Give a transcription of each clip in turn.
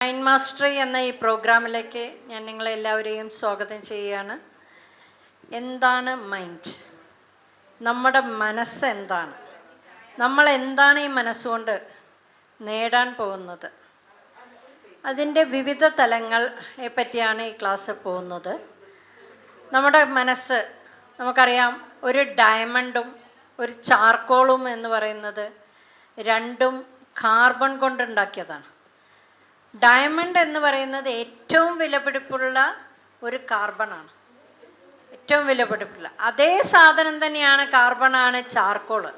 Mind mastery എന്ന ഈ പ്രോഗ്രാമിലേക്ക് ഞാൻ നിങ്ങളെല്ലാവരെയും സ്വാഗതം ചെയ്യുകയാണ്. എന്താണ് മൈൻഡ്? നമ്മുടെ മനസ്സ് എന്താണ്? നമ്മൾ എന്താണ് ഈ മനസ്സുകൊണ്ട് നേടാൻ പോകുന്നത്? അതിൻ്റെ വിവിധ തലങ്ങളെ പറ്റിയാണ് ഈ ക്ലാസ് പോകുന്നത്. നമ്മുടെ മനസ്സ്, നമുക്കറിയാം, ഒരു ഡയമണ്ടും ഒരു ചാർക്കോളും എന്ന് പറയുന്നത് രണ്ടും കാർബൺ കൊണ്ടുണ്ടാക്കിയതാണ്. ഡയമണ്ട് എന്ന് പറയുന്നത് ഏറ്റവും വിലപിടിപ്പുള്ള ഒരു കാർബണാണ്, ഏറ്റവും വിലപിടിപ്പുള്ള. അതേ സാധനം തന്നെയാണ് കാർബണാണ് ചാർക്കോള്,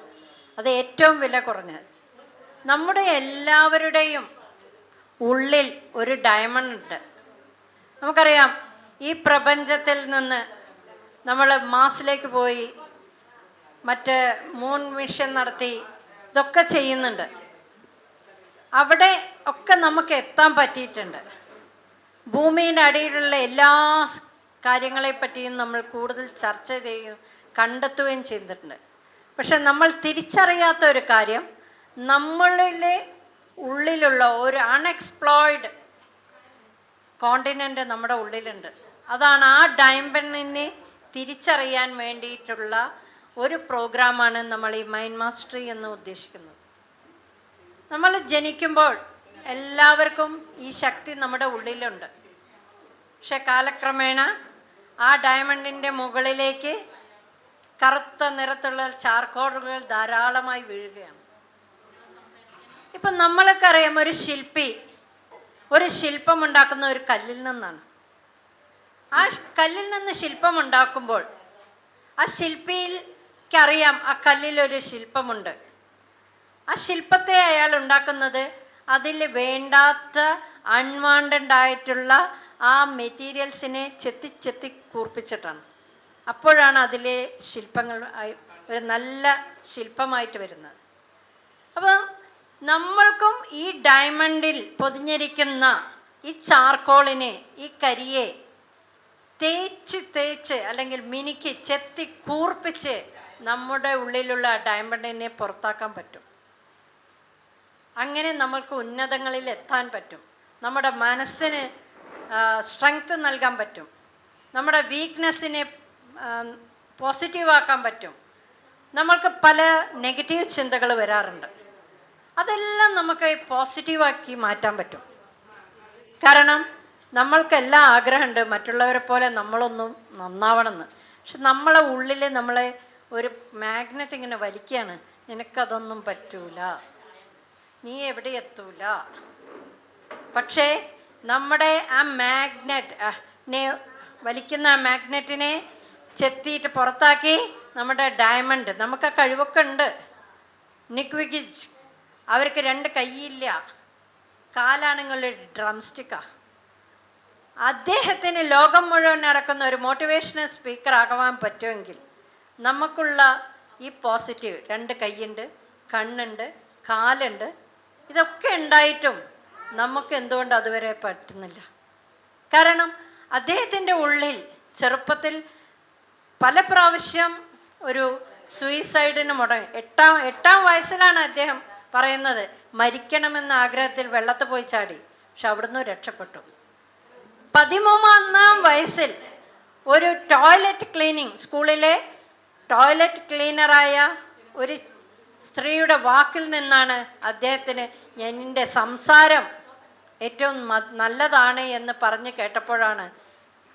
അത് ഏറ്റവും വില കുറഞ്ഞത്. നമ്മുടെ എല്ലാവരുടെയും ഉള്ളിൽ ഒരു ഡയമണ്ട് ഉണ്ട്. നമുക്കറിയാം, ഈ പ്രപഞ്ചത്തിൽ നിന്ന് നമ്മൾ മാർസിലേക്ക് പോയി മറ്റ് മൂൺ മിഷൻ നടത്തി ഇതൊക്കെ ചെയ്യുന്നുണ്ട്. അവിടെ ഒക്കെ നമുക്ക് എത്താൻ പറ്റിയിട്ടുണ്ട്. ഭൂമിയുടെ അടിയിലുള്ള എല്ലാ കാര്യങ്ങളെ പറ്റിയും നമ്മൾ കൂടുതൽ ചർച്ച ചെയ്യുകയും കണ്ടെത്തുകയും ചെയ്തിട്ടുണ്ട്. പക്ഷെ നമ്മൾ തിരിച്ചറിയാത്ത ഒരു കാര്യം, നമ്മളിലെ ഉള്ളിലുള്ള ഒരു അൺഎക്സ്പ്ലോർഡ് കോണ്ടിനെൻ്റ് നമ്മുടെ ഉള്ളിലുണ്ട്. അതാണ് ആ ഡയമണ്ടിനെ തിരിച്ചറിയാൻ വേണ്ടിയിട്ടുള്ള ഒരു പ്രോഗ്രാമാണ് നമ്മൾ ഈ മൈൻഡ് മാസ്റ്ററി എന്ന് ഉദ്ദേശിക്കുന്നത്. നമ്മൾ ജനിക്കുമ്പോൾ എല്ലാവർക്കും ഈ ശക്തി നമ്മുടെ ഉള്ളിലുണ്ട്. പക്ഷെ കാലക്രമേണ ആ ഡയമണ്ടിൻ്റെ മുകളിലേക്ക് കറുത്ത നിറത്തുള്ള ചാർക്കോളുകൾ ധാരാളമായി വീഴുകയാണ്. ഇപ്പം നമ്മൾക്ക് അറിയാം, ഒരു ശില്പി ഒരു ശില്പം ഉണ്ടാക്കുന്ന ഒരു കല്ലിൽ നിന്നാണ്. ആ കല്ലിൽ നിന്ന് ശില്പം ഉണ്ടാക്കുമ്പോൾ ആ ശില്പിക്കറിയാം ആ കല്ലിലൊരു ശില്പമുണ്ട്. ആ ശില്പത്തെ അയാൾ ഉണ്ടാക്കുന്നത് അതിൽ വേണ്ടാത്ത അൺവാണ്ടഡ് ആയിട്ടുള്ള ആ മെറ്റീരിയൽസിനെ ചെത്തി കൂർപ്പിച്ചിട്ടാണ്. അപ്പോഴാണ് അതിലെ ശില്പങ്ങൾ ഒരു നല്ല ശില്പമായിട്ട് വരുന്നത്. അപ്പം നമ്മൾക്കും ഈ ഡയമണ്ടിൽ പൊതിഞ്ഞിരിക്കുന്ന ഈ ചാർക്കോളിനെ, ഈ കരിയെ തേച്ച് അല്ലെങ്കിൽ മിനുക്കി ചെത്തി കൂർപ്പിച്ച് നമ്മുടെ ഉള്ളിലുള്ള ഡയമണ്ടിനെ പുറത്താക്കാൻ പറ്റും. അങ്ങനെ നമ്മൾക്ക് ഉന്നതങ്ങളിൽ എത്താൻ പറ്റും. നമ്മുടെ മനസ്സിന് സ്ട്രെങ്ത് നൽകാൻ പറ്റും. നമ്മുടെ വീക്ക്നെസ്സിനെ പോസിറ്റീവാക്കാൻ പറ്റും. നമ്മൾക്ക് പല നെഗറ്റീവ് ചിന്തകൾ വരാറുണ്ട്, അതെല്ലാം നമുക്ക് പോസിറ്റീവാക്കി മാറ്റാൻ പറ്റും. കാരണം നമ്മൾക്കെല്ലാം ആഗ്രഹമുണ്ട് മറ്റുള്ളവരെ പോലെ നമ്മളൊന്നും നന്നാവണമെന്ന്. പക്ഷെ നമ്മളെ ഉള്ളിൽ നമ്മളെ ഒരു മാഗ്നറ്റ് ഇങ്ങനെ വലിക്കുകയാണ്, നിനക്കതൊന്നും പറ്റൂല, നീ എവിടെ എത്തൂല. പക്ഷേ നമ്മുടെ ആ മാഗ്നറ്റിനെ വലിക്കുന്ന ആ മാഗ്നറ്റിനെ ചെത്തിയിട്ട് പുറത്താക്കി നമ്മുടെ ഡയമണ്ട്, നമുക്ക് ആ കഴിവൊക്കെ ഉണ്ട്. നിക് വിഗിജ്, അവർക്ക് 2 കൈയില്ല, കാലാണെങ്കിൽ ഡ്രം സ്റ്റിക്കാ. അദ്ദേഹത്തിന് ലോകം മുഴുവൻ നടക്കുന്ന ഒരു മോട്ടിവേഷണൽ സ്പീക്കർ ആകുവാൻ പറ്റുമെങ്കിൽ നമുക്കുള്ള ഈ പോസിറ്റീവ്, 2 കൈയുണ്ട്, കണ്ണുണ്ട്, കാലുണ്ട്, ഇതൊക്കെ ഉണ്ടായിട്ടും നമുക്ക് എന്തുകൊണ്ട് അതുവരെ പറ്റുന്നില്ല? കാരണം അദ്ദേഹത്തിൻ്റെ ഉള്ളിൽ ചെറുപ്പത്തിൽ പല പ്രാവശ്യം ഒരു സൂയിസൈഡിന് മുടങ്ങി. എട്ടാം വയസ്സിലാണ് അദ്ദേഹം പറയുന്നത് മരിക്കണമെന്ന ആഗ്രഹത്തിൽ വെള്ളത്തിൽ പോയി ചാടി. പക്ഷെ അവിടുന്ന് രക്ഷപ്പെട്ടു. 13-ാം വയസ്സിൽ ഒരു ടോയ്ലറ്റ് ക്ലീനിങ്, സ്കൂളിലെ ടോയ്ലറ്റ് ക്ലീനറായ ഒരു സ്ത്രീയുടെ വാക്കിൽ നിന്നാണ് അദ്ദേഹത്തിന് എൻ്റെ സംസാരം ഏറ്റവും നല്ലതാണ് എന്ന് പറഞ്ഞ് കേട്ടപ്പോഴാണ്,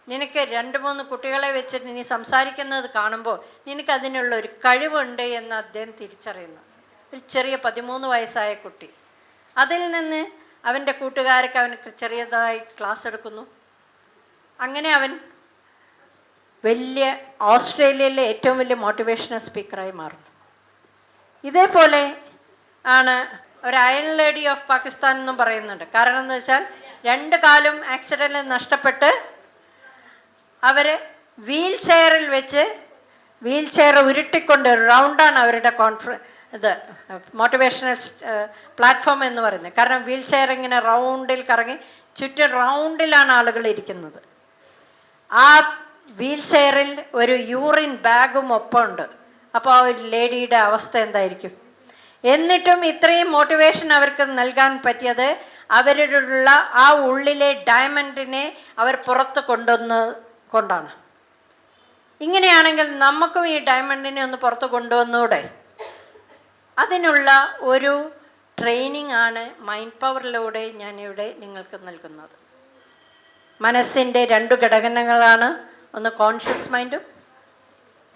നിനക്ക് 2-3 കുട്ടികളെ വെച്ചിട്ട് നീ സംസാരിക്കുന്നത് കാണുമ്പോൾ നിനക്കതിനുള്ള ഒരു കഴിവുണ്ട് എന്ന് അദ്ദേഹം തിരിച്ചറിയുന്നു. ഒരു ചെറിയ 13 വയസ്സായ കുട്ടി. അതിൽ നിന്ന് അവൻ്റെ കൂട്ടുകാർക്ക് അവനക്ക് ചെറിയതായി ക്ലാസ് എടുക്കുന്നു. അങ്ങനെ അവൻ ഓസ്ട്രേലിയയിലെ ഏറ്റവും വലിയ മോട്ടിവേഷണൽ സ്പീക്കറായി മാറുന്നു. ഇതേപോലെ ആണ് ഒരു അയൺ ലേഡി ഓഫ് പാകിസ്ഥാൻ എന്നും പറയുന്നുണ്ട്. കാരണം എന്ന് വെച്ചാൽ 2 കാലും ആക്സിഡൻറ്റിൽ നഷ്ടപ്പെട്ട് അവർ വീൽ ചെയറിൽ വെച്ച്, വീൽ ചെയർ ഉരുട്ടിക്കൊണ്ട്, റൗണ്ടാണ് അവരുടെ മോട്ടിവേഷണൽ പ്ലാറ്റ്ഫോം എന്ന് പറയുന്നത്. കാരണം വീൽ ചെയർ ഇങ്ങനെ റൗണ്ടിൽ കറങ്ങി ചുറ്റും റൗണ്ടിലാണ് ആളുകൾ ഇരിക്കുന്നത്. ആ വീൽ ചെയറിൽ ഒരു യൂറിൻ ബാഗും ഒപ്പമുണ്ട്. അപ്പോൾ ആ ഒരു ലേഡിയുടെ അവസ്ഥ എന്തായിരിക്കും? എന്നിട്ടും ഇത്രയും മോട്ടിവേഷൻ അവർക്ക് നൽകാൻ പറ്റിയത് അവരുടെ ആ ഉള്ളിലെ ഡയമണ്ടിനെ അവർ പുറത്ത് കൊണ്ടാണ്. ഇങ്ങനെയാണെങ്കിൽ നമുക്കും ഈ ഡയമണ്ടിനെ ഒന്ന് പുറത്ത് കൊണ്ടുവന്നൂടെ? അതിനുള്ള ഒരു ട്രെയിനിങ് ആണ് മൈൻഡ് പവറിലൂടെ ഞാനിവിടെ നിങ്ങൾക്ക് നൽകുന്നത്. മനസ്സിൻ്റെ 2 ഘടകങ്ങളാണ്, ഒന്ന് കോൺഷ്യസ് മൈൻഡും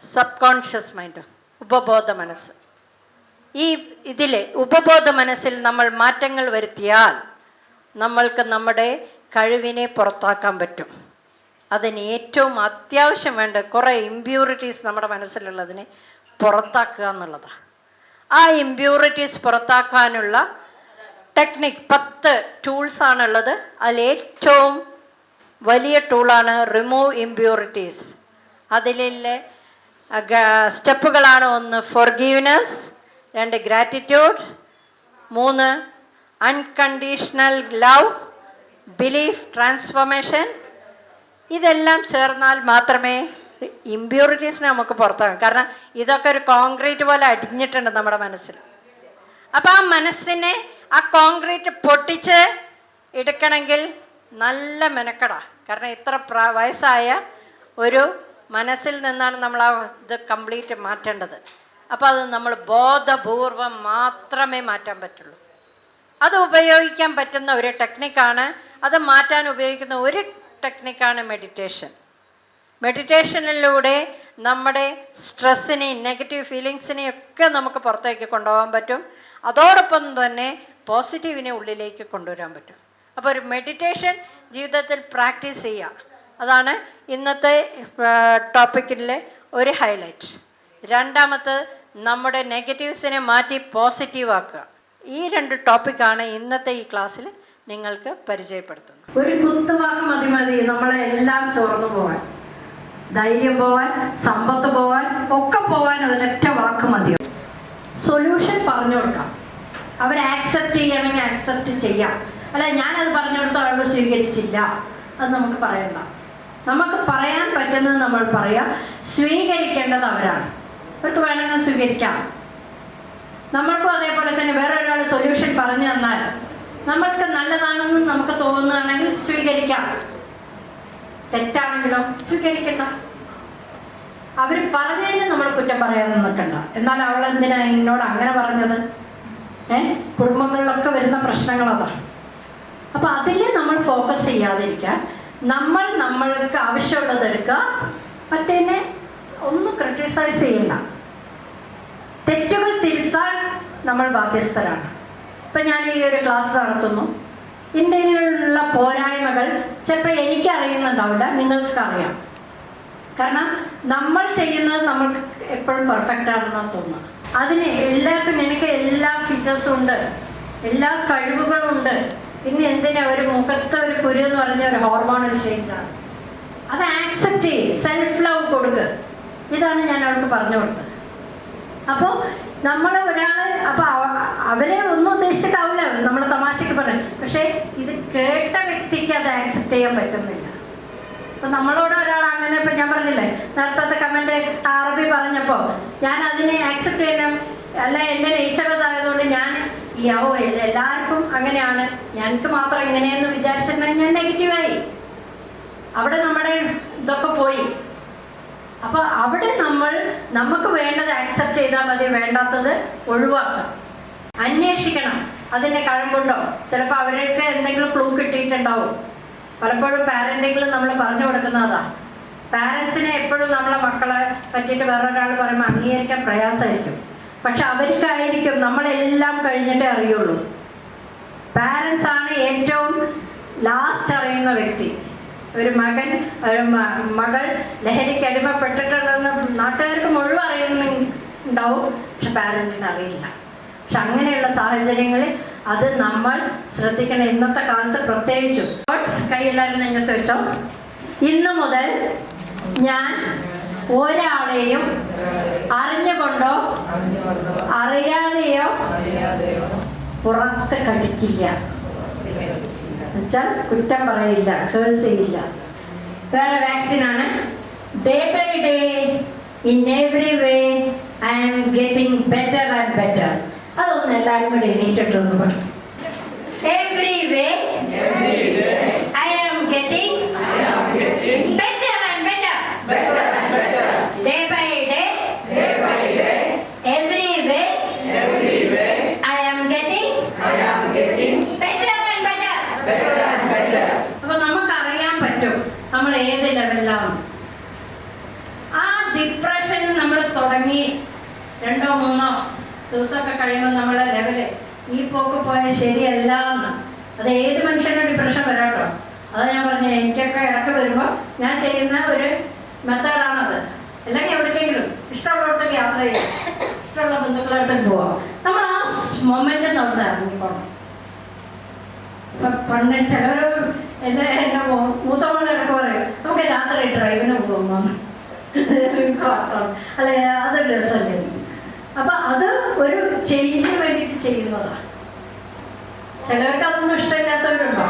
സബ് കോൺഷ്യസ് മൈൻഡും, ഉപബോധ മനസ്സ്. ഈ ഇതിലെ ഉപബോധ മനസ്സിൽ നമ്മൾ മാറ്റങ്ങൾ വരുത്തിയാൽ നമ്മൾക്ക് നമ്മുടെ കഴിവിനെ പുറത്താക്കാൻ പറ്റും. അതിന് ഏറ്റവും അത്യാവശ്യം വേണ്ട കുറേ ഇമ്പ്യൂരിറ്റീസ് നമ്മുടെ മനസ്സിലുള്ളതിനെ പുറത്താക്കുക എന്നുള്ളതാണ്. ആ ഇമ്പ്യൂരിറ്റീസ് പുറത്താക്കാനുള്ള ടെക്നിക് 10 ടൂൾസാണുള്ളത്. അതിൽ ഏറ്റവും വലിയ ടൂളാണ് റിമൂവ് ഇമ്പ്യൂരിറ്റീസ്. അതിലെ സ്റ്റെപ്പുകളാണ്: 1 forgiveness, 2 gratitude, 3 unconditional love, belief transformation. ഇതെല്ലാം ചേർന്നാൽ മാത്രമേ ഇമ്പ്യൂരിറ്റീസിനെ നമുക്ക് പുറത്താക്കാം. കാരണം ഇതൊക്കെ ഒരു കോൺക്രീറ്റ് പോലെ അടിഞ്ഞിട്ടുണ്ട് നമ്മുടെ മനസ്സിൽ. അപ്പം ആ മനസ്സിനെ ആ കോൺക്രീറ്റ് പൊട്ടിച്ച് എടുക്കണമെങ്കിൽ നല്ല മെനക്കെടാ. കാരണം ഇത്ര വയസ്സായ ഒരു മനസ്സിൽ നിന്നാണ് നമ്മൾ ആ ഇത് കംപ്ലീറ്റ് മാറ്റേണ്ടത്. അപ്പോൾ അത് നമ്മൾ ബോധപൂർവം മാത്രമേ മാറ്റാൻ പറ്റുള്ളൂ. അത് ഉപയോഗിക്കാൻ പറ്റുന്ന ഒരു ടെക്നിക്കാണ്. അത് മാറ്റാൻ ഉപയോഗിക്കുന്ന ഒരു ടെക്നിക്കാണ് മെഡിറ്റേഷൻ. മെഡിറ്റേഷനിലൂടെ നമ്മുടെ സ്ട്രെസ്സിനെയും നെഗറ്റീവ് ഫീലിങ്സിനെയും ഒക്കെ നമുക്ക് പുറത്തേക്ക് കൊണ്ടുപോകാൻ പറ്റും. അതോടൊപ്പം തന്നെ പോസിറ്റീവിനെ ഉള്ളിലേക്ക് കൊണ്ടുവരാൻ പറ്റും. അപ്പോൾ ഒരു മെഡിറ്റേഷൻ ജീവിതത്തിൽ പ്രാക്ടീസ് ചെയ്യുക, അതാണ് ഇന്നത്തെ ടോപ്പിക്കിലെ ഒരു ഹൈലൈറ്റ്. രണ്ടാമത്തെ നമ്മുടെ നെഗറ്റീവ്സിനെ മാറ്റി പോസിറ്റീവ് ആക്കുക. ഈ 2 ടോപ്പിക്കാണ് ഇന്നത്തെ ഈ ക്ലാസ്സിൽ നിങ്ങൾക്ക് പരിചയപ്പെടുത്തുന്നത്. ഒരു കുത്തുവാക്ക് മതി നമ്മളെ എല്ലാം ചോർന്നു പോവാൻ, ധൈര്യം പോവാൻ, സമ്പത്ത് പോവാൻ, ഒക്കെ പോവാൻ ഒരൊറ്റ വാക്ക് മതിയോ. സൊല്യൂഷൻ പറഞ്ഞു കൊടുക്കാം. അവർ ആക്സെപ്റ്റ് ചെയ്യണമെങ്കിൽ ആക്സെപ്റ്റ് ചെയ്യാം. അല്ല ഞാനത് പറഞ്ഞു കൊടുത്ത ആൾ സ്വീകരിച്ചില്ല, അത് നമുക്ക് പറയണ്ട. നമുക്ക് പറയാൻ പറ്റുന്നത് നമ്മൾ പറയാം. സ്വീകരിക്കേണ്ടത് അവരാണ്. അവർക്ക് വേണമെങ്കിൽ സ്വീകരിക്കാം. നമ്മൾക്കും അതേപോലെ തന്നെ വേറെ ഒരാൾ സൊല്യൂഷൻ പറഞ്ഞു തന്നാൽ നമ്മൾക്ക് നല്ലതാണെന്ന് നമുക്ക് തോന്നുകയാണെങ്കിൽ സ്വീകരിക്കാം. തെറ്റാണെങ്കിലോ സ്വീകരിക്കണ്ട. അവർ പറഞ്ഞതിന് നമ്മൾ കുറ്റം പറയാൻ നിൽക്കണ്ട. എന്നാൽ അവൾ എന്തിനാ എന്നോട് അങ്ങനെ പറഞ്ഞത്? കുടുംബങ്ങളിലൊക്കെ വരുന്ന പ്രശ്നങ്ങൾ അതാണ്. അപ്പം അതിൽ നമ്മൾ ഫോക്കസ് ചെയ്യാതിരിക്കാൻ നമ്മൾക്ക് ആവശ്യമുള്ളത് എടുക്കുക. മറ്റേനെ ഒന്നും ക്രിട്ടിസൈസ് ചെയ്യണ്ട. തെറ്റുകൾ തിരുത്താൻ നമ്മൾ ബാധ്യസ്ഥരാണ്. ഇപ്പം ഞാൻ ഈ ഒരു ക്ലാസ് നടത്തുന്നു. ഇന്ത്യയിലുള്ള പോരായ്മകൾ ചിലപ്പോൾ എനിക്കറിയുന്നുണ്ടാവില്ല, നിങ്ങൾക്ക് അറിയാം. കാരണം നമ്മൾ ചെയ്യുന്നത് നമ്മൾക്ക് എപ്പോഴും പെർഫെക്റ്റ് ആണെന്നാണ് തോന്നുന്നത്. അതിന് എല്ലാവർക്കും എനിക്ക് എല്ലാ ഫീച്ചേഴ്സും ഉണ്ട്, എല്ലാ കഴിവുകളും ഉണ്ട്. പിന്നെ എന്തിനാ ഒരു മുഖത്ത് ഒരു കുരു എന്ന് പറഞ്ഞ ഒരു ഹോർമോണൽ ചേഞ്ചാണ്. അത് ആക്സെപ്റ്റ് ചെയ്യ്, സെൽഫ് ലവ് കൊടുക്കുക. ഇതാണ് ഞാൻ അവർക്ക് പറഞ്ഞു കൊടുത്തത്. അപ്പോൾ നമ്മൾ ഒരാൾ അപ്പോൾ അവരെ ഒന്നും ഉദ്ദേശിച്ചിട്ടാവില്ല നമ്മൾ തമാശയ്ക്ക് പറഞ്ഞു. പക്ഷേ ഇത് കേട്ട വ്യക്തിക്ക് അത് ആക്സെപ്റ്റ് ചെയ്യാൻ പറ്റുന്നില്ല. അപ്പം നമ്മളോട് ഒരാൾ അങ്ങനെ, ഇപ്പം ഞാൻ പറഞ്ഞില്ലേ നേരത്തെ കമൻറ്റ് അറബി പറഞ്ഞപ്പോൾ ഞാൻ അതിനെ ആക്സെപ്റ്റ് ചെയ്യണം. അല്ല എൻ്റെ നേച്ചറതായതുകൊണ്ട് ഞാൻ എല്ലാവർക്കും അങ്ങനെയാണ്, ഞങ്ങൾക്ക് മാത്രം ഇങ്ങനെയെന്ന് വിചാരിച്ചിട്ടുണ്ടെങ്കിൽ ഞാൻ നെഗറ്റീവായി. അവിടെ നമ്മുടെ ഇതൊക്കെ പോയി. അപ്പോൾ അവിടെ നമുക്ക് വേണ്ടത് ആക്സെപ്റ്റ് ചെയ്താൽ മതി, വേണ്ടാത്തത് ഒഴിവാക്കണം. അന്വേഷിക്കണം അതിൻ്റെ കഴമ്പുണ്ടോ. ചിലപ്പോൾ അവർക്ക് എന്തെങ്കിലും ക്ലൂ കിട്ടിയിട്ടുണ്ടാവും. പലപ്പോഴും പാരൻറ്റെങ്കിലും നമ്മൾ പറഞ്ഞു കൊടുക്കുന്നതാ. പാരൻസിനെ എപ്പോഴും നമ്മളെ മക്കളെ പറ്റിയിട്ട് വേറൊരാൾ പറയുമ്പോൾ അംഗീകരിക്കാൻ പ്രയാസമായിരിക്കും. പക്ഷെ അവർക്കായിരിക്കും നമ്മളെല്ലാം കഴിഞ്ഞിട്ടേ അറിയുള്ളൂ. പാരൻസ് ആണ് ഏറ്റവും ലാസ്റ്റ് അറിയുന്ന വ്യക്തി. ഒരു മകൾ ലഹരിക്ക് അടിമപ്പെട്ടിട്ടുണ്ടെന്ന് നാട്ടുകാർക്ക് മുഴുവൻ അറിയുന്നുണ്ടാവും, പക്ഷെ പാരൻറ്റിന് അറിയില്ല. പക്ഷെ അങ്ങനെയുള്ള സാഹചര്യങ്ങളിൽ അത് നമ്മൾ ശ്രദ്ധിക്കണം. ഇന്നത്തെ കാലത്ത് പ്രത്യേകിച്ചു. കൈയെല്ലാവരും നെഞ്ഞത്ത് വെച്ചോ. ഇന്നു മുതൽ ഞാൻ ഒരാളെയും അറിഞ്ഞുകൊണ്ടോ അറിയാതെയോ പുറത്ത് കടിക്കില്ല. എന്നുവെച്ചാൽ കുറ്റം പറയില്ല, ഹേഴ്സ് ചെയ്യില്ല. വേറെ വാക്സിനാണ്. Day by day in every way I am getting better and better. അതൊന്ന് എല്ലാവരും കൂടെ എണീറ്റിട്ടൊന്ന് പഠിക്കും. Every way I am getting better and better. Day by day. Every way I am getting better and better. അപ്പൊ നമുക്കറിയാൻ പറ്റും നമ്മൾ ഏത് ലെവലിലാണ്. ആ ഡിപ്രഷൻ നമ്മൾ തുടങ്ങി 2-3 ദിവസമൊക്കെ കഴിയുമ്പോൾ നമ്മളെ ലെവല് ഈ പോക്ക് പോയാൽ ശരിയല്ല എന്ന്. അത് ഏത് മനുഷ്യനും ഡിപ്രഷൻ വരാട്ടോ. അതാ ഞാൻ പറഞ്ഞത്, എനിക്കൊക്കെ ഇടയ്ക്ക് വരുമ്പോൾ ഞാൻ ചെയ്യുന്ന ഒരു മെത്തേഡാണത്. അല്ലെങ്കിൽ എവിടേക്കെങ്കിലും ഇഷ്ടമുള്ളിടത്തേക്ക് യാത്ര ചെയ്യാം, ഇഷ്ടമുള്ള ബന്ധുക്കളുടെ അടുത്തേക്ക് പോവാം. നമ്മൾ ആ മൊമെന്റ് നമ്മൾ ഇറങ്ങിക്കോണം. ഇപ്പൊ പണ്ട് ചിലർ എൻ്റെ മൂത്തമ്മയുടെ ഇടയ്ക്ക് പറയും, നമുക്ക് രാത്രി ഡ്രൈവിന് പോകുമ്പോൾ അല്ലെ, അതൊരു രസമല്ലേ. അപ്പൊ അത് ഒരു ചേഞ്ചിന് വേണ്ടിയിട്ട് ചെയ്യുന്നതാണ്. ചിലർക്ക് അതൊന്നും ഇഷ്ടമില്ലാത്തവരുണ്ടോ.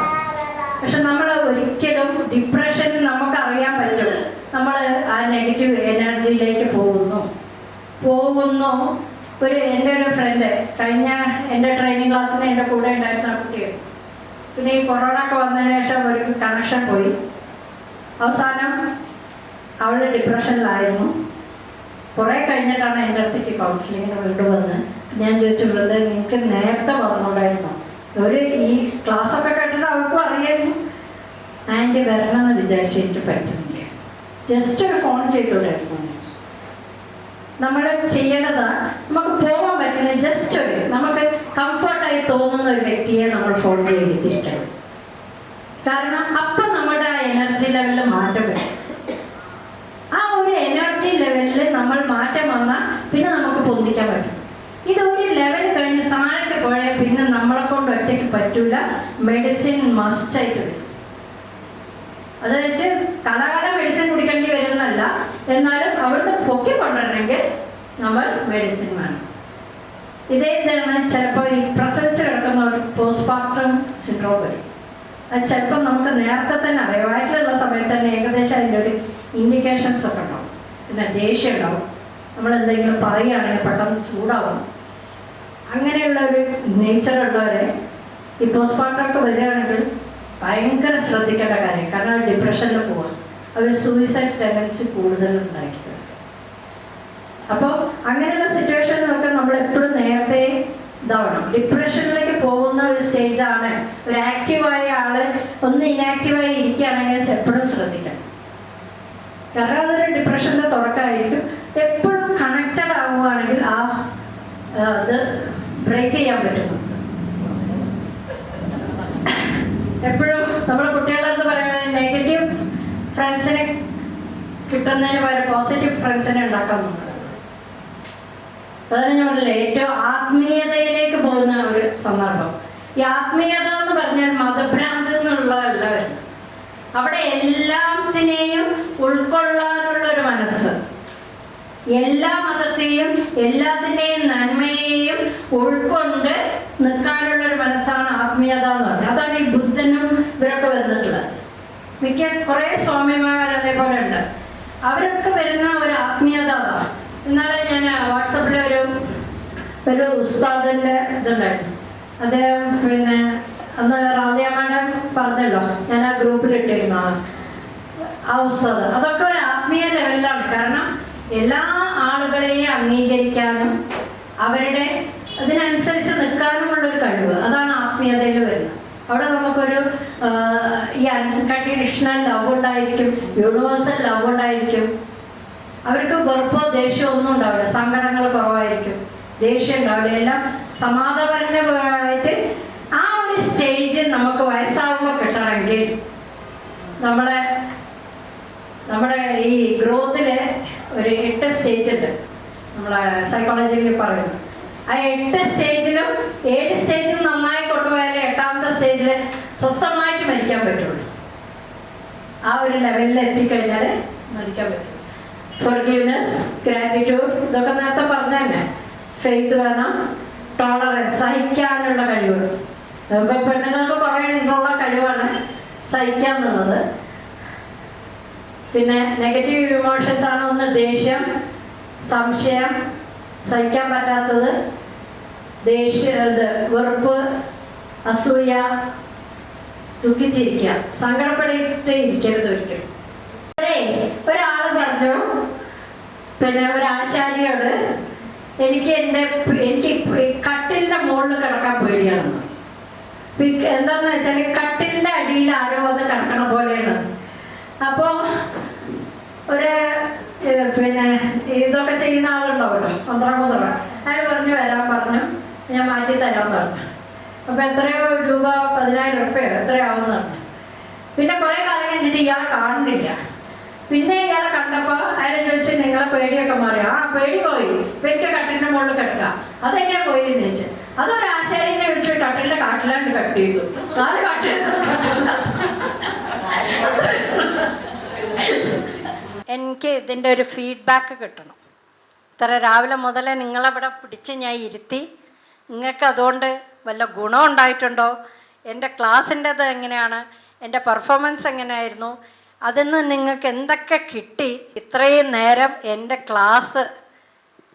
പക്ഷെ നമ്മൾ ഒരിക്കലും ഡിപ്രഷനിൽ നമുക്കറിയാൻ പറ്റും നമ്മൾ ആ നെഗറ്റീവ് എനർജിയിലേക്ക് പോകുന്നു. എൻ്റെ ഒരു ഫ്രണ്ട് കഴിഞ്ഞ എൻ്റെ ട്രെയിനിങ് ക്ലാസ്സിന് എൻ്റെ കൂടെ ഉണ്ടായിരുന്ന കുട്ടികൾ, പിന്നെ ഈ കൊറോണ ഒക്കെ വന്നതിന് ശേഷം ഒരു കണക്ഷൻ പോയി. അവസാനം അവൾ ഡിപ്രഷനിലായിരുന്നു. കുറേ കഴിഞ്ഞിട്ടാണ് എൻ്റെ അടുത്തേക്ക് കൗൺസിലിങ്ങിന് വീണ്ടും വന്ന്. ഞാൻ ചോദിച്ചു, വെറുതെ നിങ്ങൾക്ക് നേരത്തെ വന്നോണ്ടായിരുന്നു. ഈ ക്ലാസ്സൊക്കെ കേട്ടിട്ട് അവൾക്കും അറിയായിരുന്നു. ആൻറ്റി വരണമെന്ന് വിചാരിച്ചു, എനിക്ക് പറ്റുന്നില്ല, ജസ്റ്റ് ഒരു ഫോൺ ചെയ്തോടായിരുന്നു. നമ്മൾ ചെയ്യേണ്ടതാ, നമുക്ക് പോകാൻ പറ്റുന്ന ജസ്റ്റ് നമുക്ക് കംഫർട്ടായി തോന്നുന്ന ഒരു വ്യക്തിയെ നമ്മൾ ഫോൺ ചെയ്തിരിക്കണം. കാരണം അപ്പം നമ്മുടെ ആ എനർജി ലെവലിൽ മാറ്റം വരും. ആ ഒരു എനർജി ലെവലിൽ നമ്മൾ മാറ്റം വന്നാൽ പിന്നെ നമുക്ക് പൊന്തിക്കാൻ പറ്റും. ഇതൊരു ലെവൽ കഴിഞ്ഞ് താഴേക്ക് പോയാൽ പിന്നെ നമ്മളെ കൊണ്ട് ഒറ്റയ്ക്ക് പറ്റൂല. മെഡിസിൻ മസ്റ്റായിട്ട് വരും. അത് വെച്ച് കാലാകാലം മെഡിസിൻ കുടിക്കേണ്ടി വരുന്നല്ല, എന്നാലും അവിടുന്ന് പൊക്കി കൊണ്ടുവരണമെങ്കിൽ നമ്മൾ മെഡിസിൻ വേണം. ഇതേ തന്നെ ചിലപ്പോൾ ഈ പ്രസവിച്ച് കിടക്കുന്ന ഒരു പോസ്റ്റ്മോർട്ടം സിൻഡ്രോം വരും. അത് ചിലപ്പോൾ നമുക്ക് നേരത്തെ തന്നെ അറിയാം. വയറ്റിലുള്ള സമയത്ത് തന്നെ ഏകദേശം അതിൻ്റെ ഒരു ഇൻഡിക്കേഷൻസ് ഒക്കെ ഉണ്ടാവും. പിന്നെ ദേഷ്യം ഉണ്ടാവും, നമ്മൾ എന്തെങ്കിലും പറയുകയാണെങ്കിൽ പെട്ടെന്ന് ചൂടാവും. അങ്ങനെയുള്ള ഒരു നേച്ചറുള്ളവരെ ഈ പോസ്റ്റ്മോർട്ടമൊക്കെ വരികയാണെങ്കിൽ ഭയങ്കര ശ്രദ്ധിക്കേണ്ട കാര്യം. കാരണം അവർ ഡിപ്രഷനിൽ പോവാം, അവർ സൂയിസൈഡ് ടെൻഡൻസി കൂടുതലുണ്ടായിരിക്കും. അപ്പോൾ അങ്ങനെയുള്ള സിറ്റുവേഷനിലൊക്കെ നമ്മൾ എപ്പോഴും നേരത്തെ ഇതാവണം. ഡിപ്രഷനിലേക്ക് പോകുന്ന ഒരു സ്റ്റേജാണ്. ഒരു ആക്റ്റീവായ ആള് ഒന്ന് ഇനാക്റ്റീവായി ഇരിക്കുകയാണെങ്കിൽ എപ്പോഴും ശ്രദ്ധിക്കണം. കാരണം അതൊരു ഡിപ്രഷൻ്റെ തുടക്കമായിരിക്കും. എപ്പോഴും കണക്റ്റഡ് ആവുകയാണെങ്കിൽ അത് ബ്രേക്ക് ചെയ്യാൻ പറ്റുന്നു. എപ്പോഴും നമ്മുടെ കുട്ടികളെന്ന് പറയുന്നത് നെഗറ്റീവ് ഫ്രണ്ട്സിനെ കിട്ടുന്നതിന് പകരം പോസിറ്റീവ് ഫ്രണ്ട്സിനെ ഉണ്ടാക്കാറുണ്ട്. അതാണ് ഞാൻ പറഞ്ഞില്ലേ, ഏറ്റവും ആത്മീയതയിലേക്ക് പോകുന്ന ഒരു സന്ദർഭം. ഈ ആത്മീയത എന്ന് പറഞ്ഞാൽ മതഭ്രാന്ത് എന്നുള്ളതല്ല വരുന്നത്. അവിടെ എല്ലാത്തിനെയും ഉൾക്കൊള്ളാനുള്ള ഒരു മനസ്സ്, എല്ലാ മതത്തെയും എല്ലാത്തിൻ്റെയും നന്മയെയും ഉൾക്കൊണ്ട് നിൽക്കാനുള്ള ഒരു മനസ്സാണ് ആത്മീയത എന്ന് പറഞ്ഞത്. അതാണ് ഈ ബുദ്ധനും ഇവരൊക്കെ വന്നിട്ടുള്ളത്. കുറേ സ്വാമിമാർ അതേപോലെ ഉണ്ട്. അവരൊക്കെ വരുന്ന ഒരു ആത്മീയത അതാണ്. ഇന്നാളെ ഞാൻ വാട്സപ്പിൽ ഒരു ഉസ്താദിൻ്റെ ഇതുണ്ടായിരുന്നു. അദ്ദേഹം പിന്നെ അന്ന് റാദിയ മാഡം പറഞ്ഞല്ലോ, ഞാൻ ആ ഗ്രൂപ്പിൽ ഇട്ടിരുന്നു ആ ഉസ്താദ്. അതൊക്കെ ഒരു ആത്മീയ ലെവലിലാണ്. കാരണം എല്ലാ ആളുകളെയും അംഗീകരിക്കാനും അവരുടെ അതിനനുസരിച്ച് നിൽക്കാനുമുള്ളൊരു കഴിവ്, അതാണ് ആത്മീയതയിൽ വരുന്നത്. അവിടെ നമുക്കൊരു ഈ അൺകണ്ടീഷണൽ ലവ് ഉണ്ടായിരിക്കും, യൂണിവേഴ്സൽ ലവ് ഉണ്ടായിരിക്കും. അവർക്ക് വെറുപ്പോ ദേഷ്യമോ ഒന്നും ഉണ്ടാവില്ല, സങ്കടങ്ങൾ കുറവായിരിക്കും, ദേഷ്യം ഉണ്ടാവില്ല. എല്ലാം സമാധാനപരമായിട്ട് ആ ഒരു സ്റ്റേജ് നമുക്ക് വയസ്സാവുമ്പോൾ കിട്ടണമെങ്കിൽ നമ്മുടെ ഈ ഗ്രോത്തില് ഒരു 8 സ്റ്റേജ് ഉണ്ട് നമ്മളെ സൈക്കോളജിയിൽ പറയുന്നത്. ആ 8 സ്റ്റേജിലും 7 സ്റ്റേജിലും നന്നായി കൊണ്ടുപോയാലേ 8ാമത്തെ സ്റ്റേജിൽ സ്വസ്ഥമായിട്ട് മരിക്കാൻ പറ്റുള്ളൂ. ആ ഒരു ലെവലിൽ എത്തിക്കഴിഞ്ഞാൽ മരിക്കാൻ പറ്റും. ഫോർഗീവ്നെസ്, ഗ്രാറ്റിറ്റ്യൂഡ്, ഇതൊക്കെ നേരത്തെ പറഞ്ഞ തന്നെ. ഫെയ്ത്ത് വേണം, ടോളറൻസ്, സഹിക്കാനുള്ള കഴിവ്. ഇപ്പൊ പെണ്ണുങ്ങൾക്ക് കുറേ ഉള്ള കഴിവാണ് സഹിക്കാന്നുള്ളത്. പിന്നെ നെഗറ്റീവ് ഇമോഷൻസ് ആണ് ഒന്ന് ദേഷ്യം, സംശയം, സഹിക്കാൻ പറ്റാത്തത്, വെറുപ്പ്, അസൂയ, ദുഃഖിച്ചിരിക്കുക, സങ്കടപ്പെട്ടിട്ട് ഇരിക്കരുത് ഒരിക്കലും. ഒരാള് പറഞ്ഞു, പിന്നെ ഒരു ആശാരിയോട്, എനിക്ക് കട്ടിലിന്റെ മുകളിൽ കിടക്കാൻ പേടിയാണെന്ന്. എന്താന്ന് വെച്ചാൽ കട്ടിലിന്റെ അടിയിൽ ആരോ വന്ന് കിടക്കണ പോലെയാണ്. അപ്പോ ഒരു പിന്നെ ഇതൊക്കെ ചെയ്യുന്ന ആളുണ്ടാവല്ലോ, മുദ്ര അയാൾ പറഞ്ഞു വരാൻ പറഞ്ഞു, ഞാൻ മാറ്റി തരാൻ പറഞ്ഞു. അപ്പൊ എത്രയോ രൂപ, 10,000 രൂപയോ എത്രയാവുമെന്ന് പറഞ്ഞു. പിന്നെ കുറെ കാലം കഴിഞ്ഞിട്ട് ഇയാളെ കാണുന്നില്ല. പിന്നെ ഇയാളെ കണ്ടപ്പോ അയാൾ ചോദിച്ചു, നിങ്ങളെ പേടിയൊക്കെ മാറി? ആ, പേടി പോയി, ഇപ്പൊ എനിക്ക് കട്ടിലിന്റെ മുകളിൽ കിടക്കുക. അതെങ്ങനെയാ പോയി എന്ന് ചോദിച്ചു. അതൊരു ആശാരിനെ വെച്ച് കട്ടിലിന്റെ കാട്ടിലാണ്ട് കട്ട് ചെയ്തു. 4 കാട്ടിൽ. എനിക്ക് ഇതിൻ്റെ ഒരു ഫീഡ്ബാക്ക് കിട്ടണം. ഇത്ര രാവിലെ മുതലേ നിങ്ങളവിടെ പിടിച്ച് ഞാൻ ഇരുത്തി. നിങ്ങൾക്ക് അതുകൊണ്ട് വല്ല ഗുണം ഉണ്ടായിട്ടുണ്ടോ? എൻ്റെ ക്ലാസ്സിൻ്റെത് എങ്ങനെയാണ്? എൻ്റെ പെർഫോമൻസ് എങ്ങനെയായിരുന്നു? അതിൽ നിന്ന് നിങ്ങൾക്ക് എന്തൊക്കെ കിട്ടി? ഇത്രയും നേരം എൻ്റെ ക്ലാസ്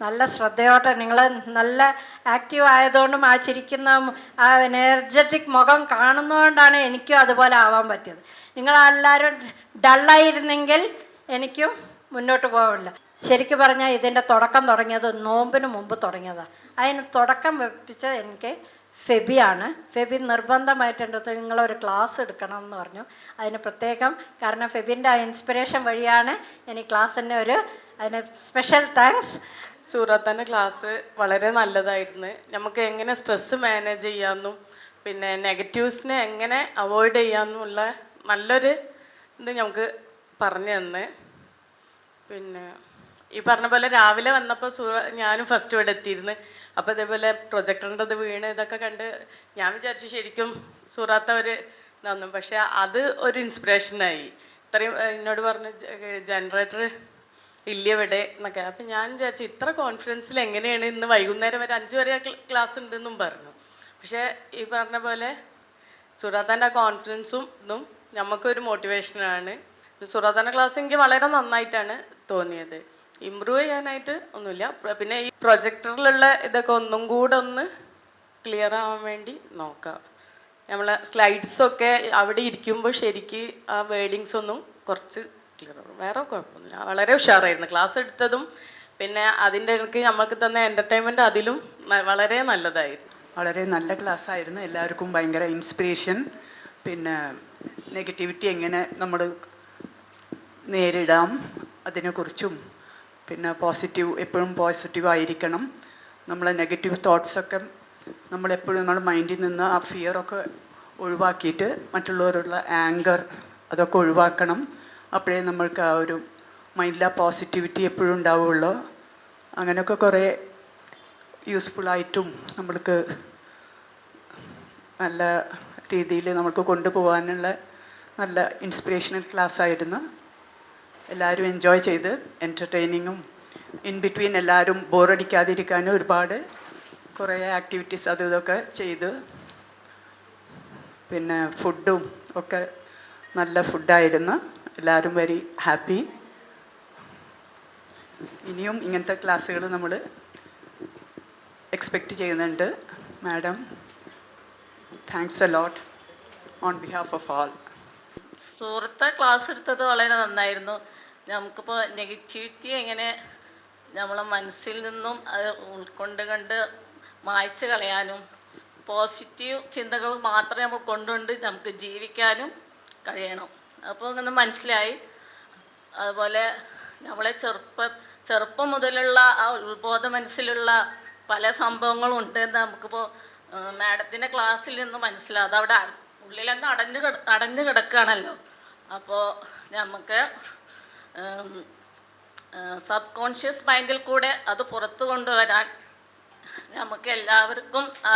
നല്ല ശ്രദ്ധയോടെ, നിങ്ങൾ നല്ല ആക്റ്റീവ് ആയതുകൊണ്ടും ആ ചിരിക്കുന്ന ആ എനർജറ്റിക് മുഖം കാണുന്നതുകൊണ്ടാണ് എനിക്കും അതുപോലെ ആവാൻ പറ്റിയത്. നിങ്ങളെല്ലാവരും ഡള്ളായിരുന്നെങ്കിൽ എനിക്കും മുന്നോട്ട് പോകില്ല. ശരിക്കും പറഞ്ഞാൽ ഇതിൻ്റെ തുടക്കം തുടങ്ങിയത് നോമ്പിന് മുമ്പ് തുടങ്ങിയതാണ്. അതിന് തുടക്കം വെപ്പിച്ചത് എനിക്ക് ഫെബിയാണ്. ഫെബി നിർബന്ധമായിട്ട് എൻ്റെ അടുത്ത് നിങ്ങളൊരു ക്ലാസ് എടുക്കണം എന്ന് പറഞ്ഞു. അതിന് പ്രത്യേകം കാരണം ഫെബിൻ്റെ ആ ഇൻസ്പിറേഷൻ വഴിയാണ് ഞാൻ ഈ ക്ലാസ്സിന് അതിന് സ്പെഷ്യൽ താങ്ക്സ്. സൂറത്താൻ്റെ ക്ലാസ് വളരെ നല്ലതായിരുന്നു. നമുക്ക് എങ്ങനെ സ്ട്രെസ്സ് മാനേജ് ചെയ്യാമെന്നും പിന്നെ നെഗറ്റീവ്സിനെ എങ്ങനെ അവോയ്ഡ് ചെയ്യാമെന്നുള്ള നല്ലൊരു ഇത് നമുക്ക് പറഞ്ഞു തന്ന്. പിന്നെ ഈ പറഞ്ഞ പോലെ രാവിലെ വന്നപ്പോൾ ഞാനും ഫസ്റ്റ് ഇവിടെ എത്തിയിരുന്നു. അപ്പോൾ ഇതേപോലെ പ്രൊജക്ടറിൻ്റെ വീണ് ഇതൊക്കെ കണ്ട് ഞാൻ വിചാരിച്ചു ശരിക്കും സൂറാത്ത ഒരു ഇതാന്നു. പക്ഷെ അത് ഒരു ഇൻസ്പിറേഷനായി. ഇത്രയും എന്നോട് പറഞ്ഞു ജനറേറ്റർ ഇല്ല ഇവിടെ എന്നൊക്കെ. അപ്പം ഞാൻ വിചാരിച്ചു ഇത്ര കോൺഫിഡൻസിൽ എങ്ങനെയാണ് ഇന്ന് വൈകുന്നേരം വരെ 5 വരെ ക്ലാസ് ഉണ്ടെന്നും പറഞ്ഞു. പക്ഷേ ഈ പറഞ്ഞ പോലെ സൂറാത്താൻ്റെ ആ കോൺഫിഡൻസും ഇതും നമുക്കൊരു മോട്ടിവേഷനാണ്. സൂറാത്താൻ്റെ ക്ലാസ് എനിക്ക് വളരെ നന്നായിട്ടാണ് തോന്നിയത്. ഇമ്പ്രൂവ് ചെയ്യാനായിട്ട് ഒന്നുമില്ല. പിന്നെ ഈ പ്രൊജക്ടറിലുള്ള ഇതൊക്കെ ഒന്നും കൂടെ ഒന്ന് ക്ലിയർ ആവാൻ വേണ്ടി നോക്കാം. നമ്മളെ സ്ലൈഡ്സൊക്കെ അവിടെ ഇരിക്കുമ്പോൾ ശരിക്ക് ആ വേർഡിങ്സ് ഒന്നും കുറച്ച് ക്ലിയർ ആവും. വേറെ കുഴപ്പമൊന്നുമില്ല. വളരെ ഉഷാറായിരുന്നു ക്ലാസ് എടുത്തതും. പിന്നെ അതിൻ്റെ ഇടയ്ക്ക് നമ്മൾക്ക് തന്ന എൻ്റർടൈൻമെൻറ്റ് അതിലും വളരെ നല്ലതായിരുന്നു. വളരെ നല്ല ക്ലാസ് ആയിരുന്നു. എല്ലാവർക്കും ഭയങ്കര ഇൻസ്പിറേഷൻ. പിന്നെ നെഗറ്റിവിറ്റി എങ്ങനെ നമ്മൾ നേരിടാം അതിനെക്കുറിച്ചും, പിന്നെ എപ്പോഴും പോസിറ്റീവ് ആയിരിക്കണം. നമ്മളെ നെഗറ്റീവ് തോട്ട്സൊക്കെ നമ്മളെപ്പോഴും നമ്മുടെ മൈൻഡിൽ നിന്ന് ആ ഫിയറൊക്കെ ഒഴിവാക്കിയിട്ട് മറ്റുള്ളവരുള്ള ആങ്കർ അതൊക്കെ ഒഴിവാക്കണം. അപ്പോഴേ നമ്മൾക്ക് ആ ഒരു മൈൻഡിൽ ആ പോസിറ്റിവിറ്റി എപ്പോഴും ഉണ്ടാവുള്ളൂ. അങ്ങനെയൊക്കെ കുറേ യൂസ്ഫുള്ളായിട്ടും നമ്മൾക്ക് നല്ല രീതിയിൽ നമുക്ക് കൊണ്ടുപോകാനുള്ള നല്ല ഇൻസ്പിറേഷണൽ ക്ലാസ് ആയിരുന്നു. എല്ലാവരും എൻജോയ് ചെയ്ത് എൻ്റർടൈനിങ്ങും ഇൻ ബിറ്റ്വീൻ എല്ലാവരും ബോറടിക്കാതിരിക്കാനും ഒരുപാട് കുറേ ആക്ടിവിറ്റീസ് അത് ഇതൊക്കെ ചെയ്ത്, പിന്നെ ഫുഡും ഒക്കെ നല്ല ഫുഡായിരുന്നു. എല്ലാവരും വെരി ഹാപ്പി. ഇനിയും ഇങ്ങനത്തെ ക്ലാസ്സുകൾ നമ്മൾ എക്സ്പെക്റ്റ് ചെയ്യുന്നുണ്ട്. Madam, thanks a lot on behalf of all. സുഹൃത്ത് ക്ലാസ് എടുത്തത് വളരെ നന്നായിരുന്നു. നമുക്കിപ്പോൾ നെഗറ്റിവിറ്റി എങ്ങനെ നമ്മളെ മനസ്സിൽ നിന്നും അത് കണ്ട് മായ്ച്ചു കളയാനും പോസിറ്റീവ് ചിന്തകൾ മാത്രമേ നമ്മൾ കൊണ്ടുകൊണ്ട് നമുക്ക് ജീവിക്കാനും കഴിയണം. അപ്പോൾ അങ്ങനെ മനസ്സിലായി. അതുപോലെ നമ്മളെ ചെറുപ്പം മുതലുള്ള ആ ഉത്ബോധ മനസ്സിലുള്ള പല സംഭവങ്ങളും ഉണ്ടെന്ന് നമുക്കിപ്പോൾ മാഡത്തിൻ്റെ ക്ലാസ്സിൽ നിന്ന് മനസ്സിലാവും. അതവിടെ ഉള്ളിലെന്ന് അടഞ്ഞു കിടക്കുകയാണല്ലോ. അപ്പോൾ നമുക്ക് സബ് കോൺഷ്യസ് മൈൻഡിൽ കൂടെ അത് പുറത്തു കൊണ്ടുവരാൻ നമുക്ക് എല്ലാവർക്കും ആ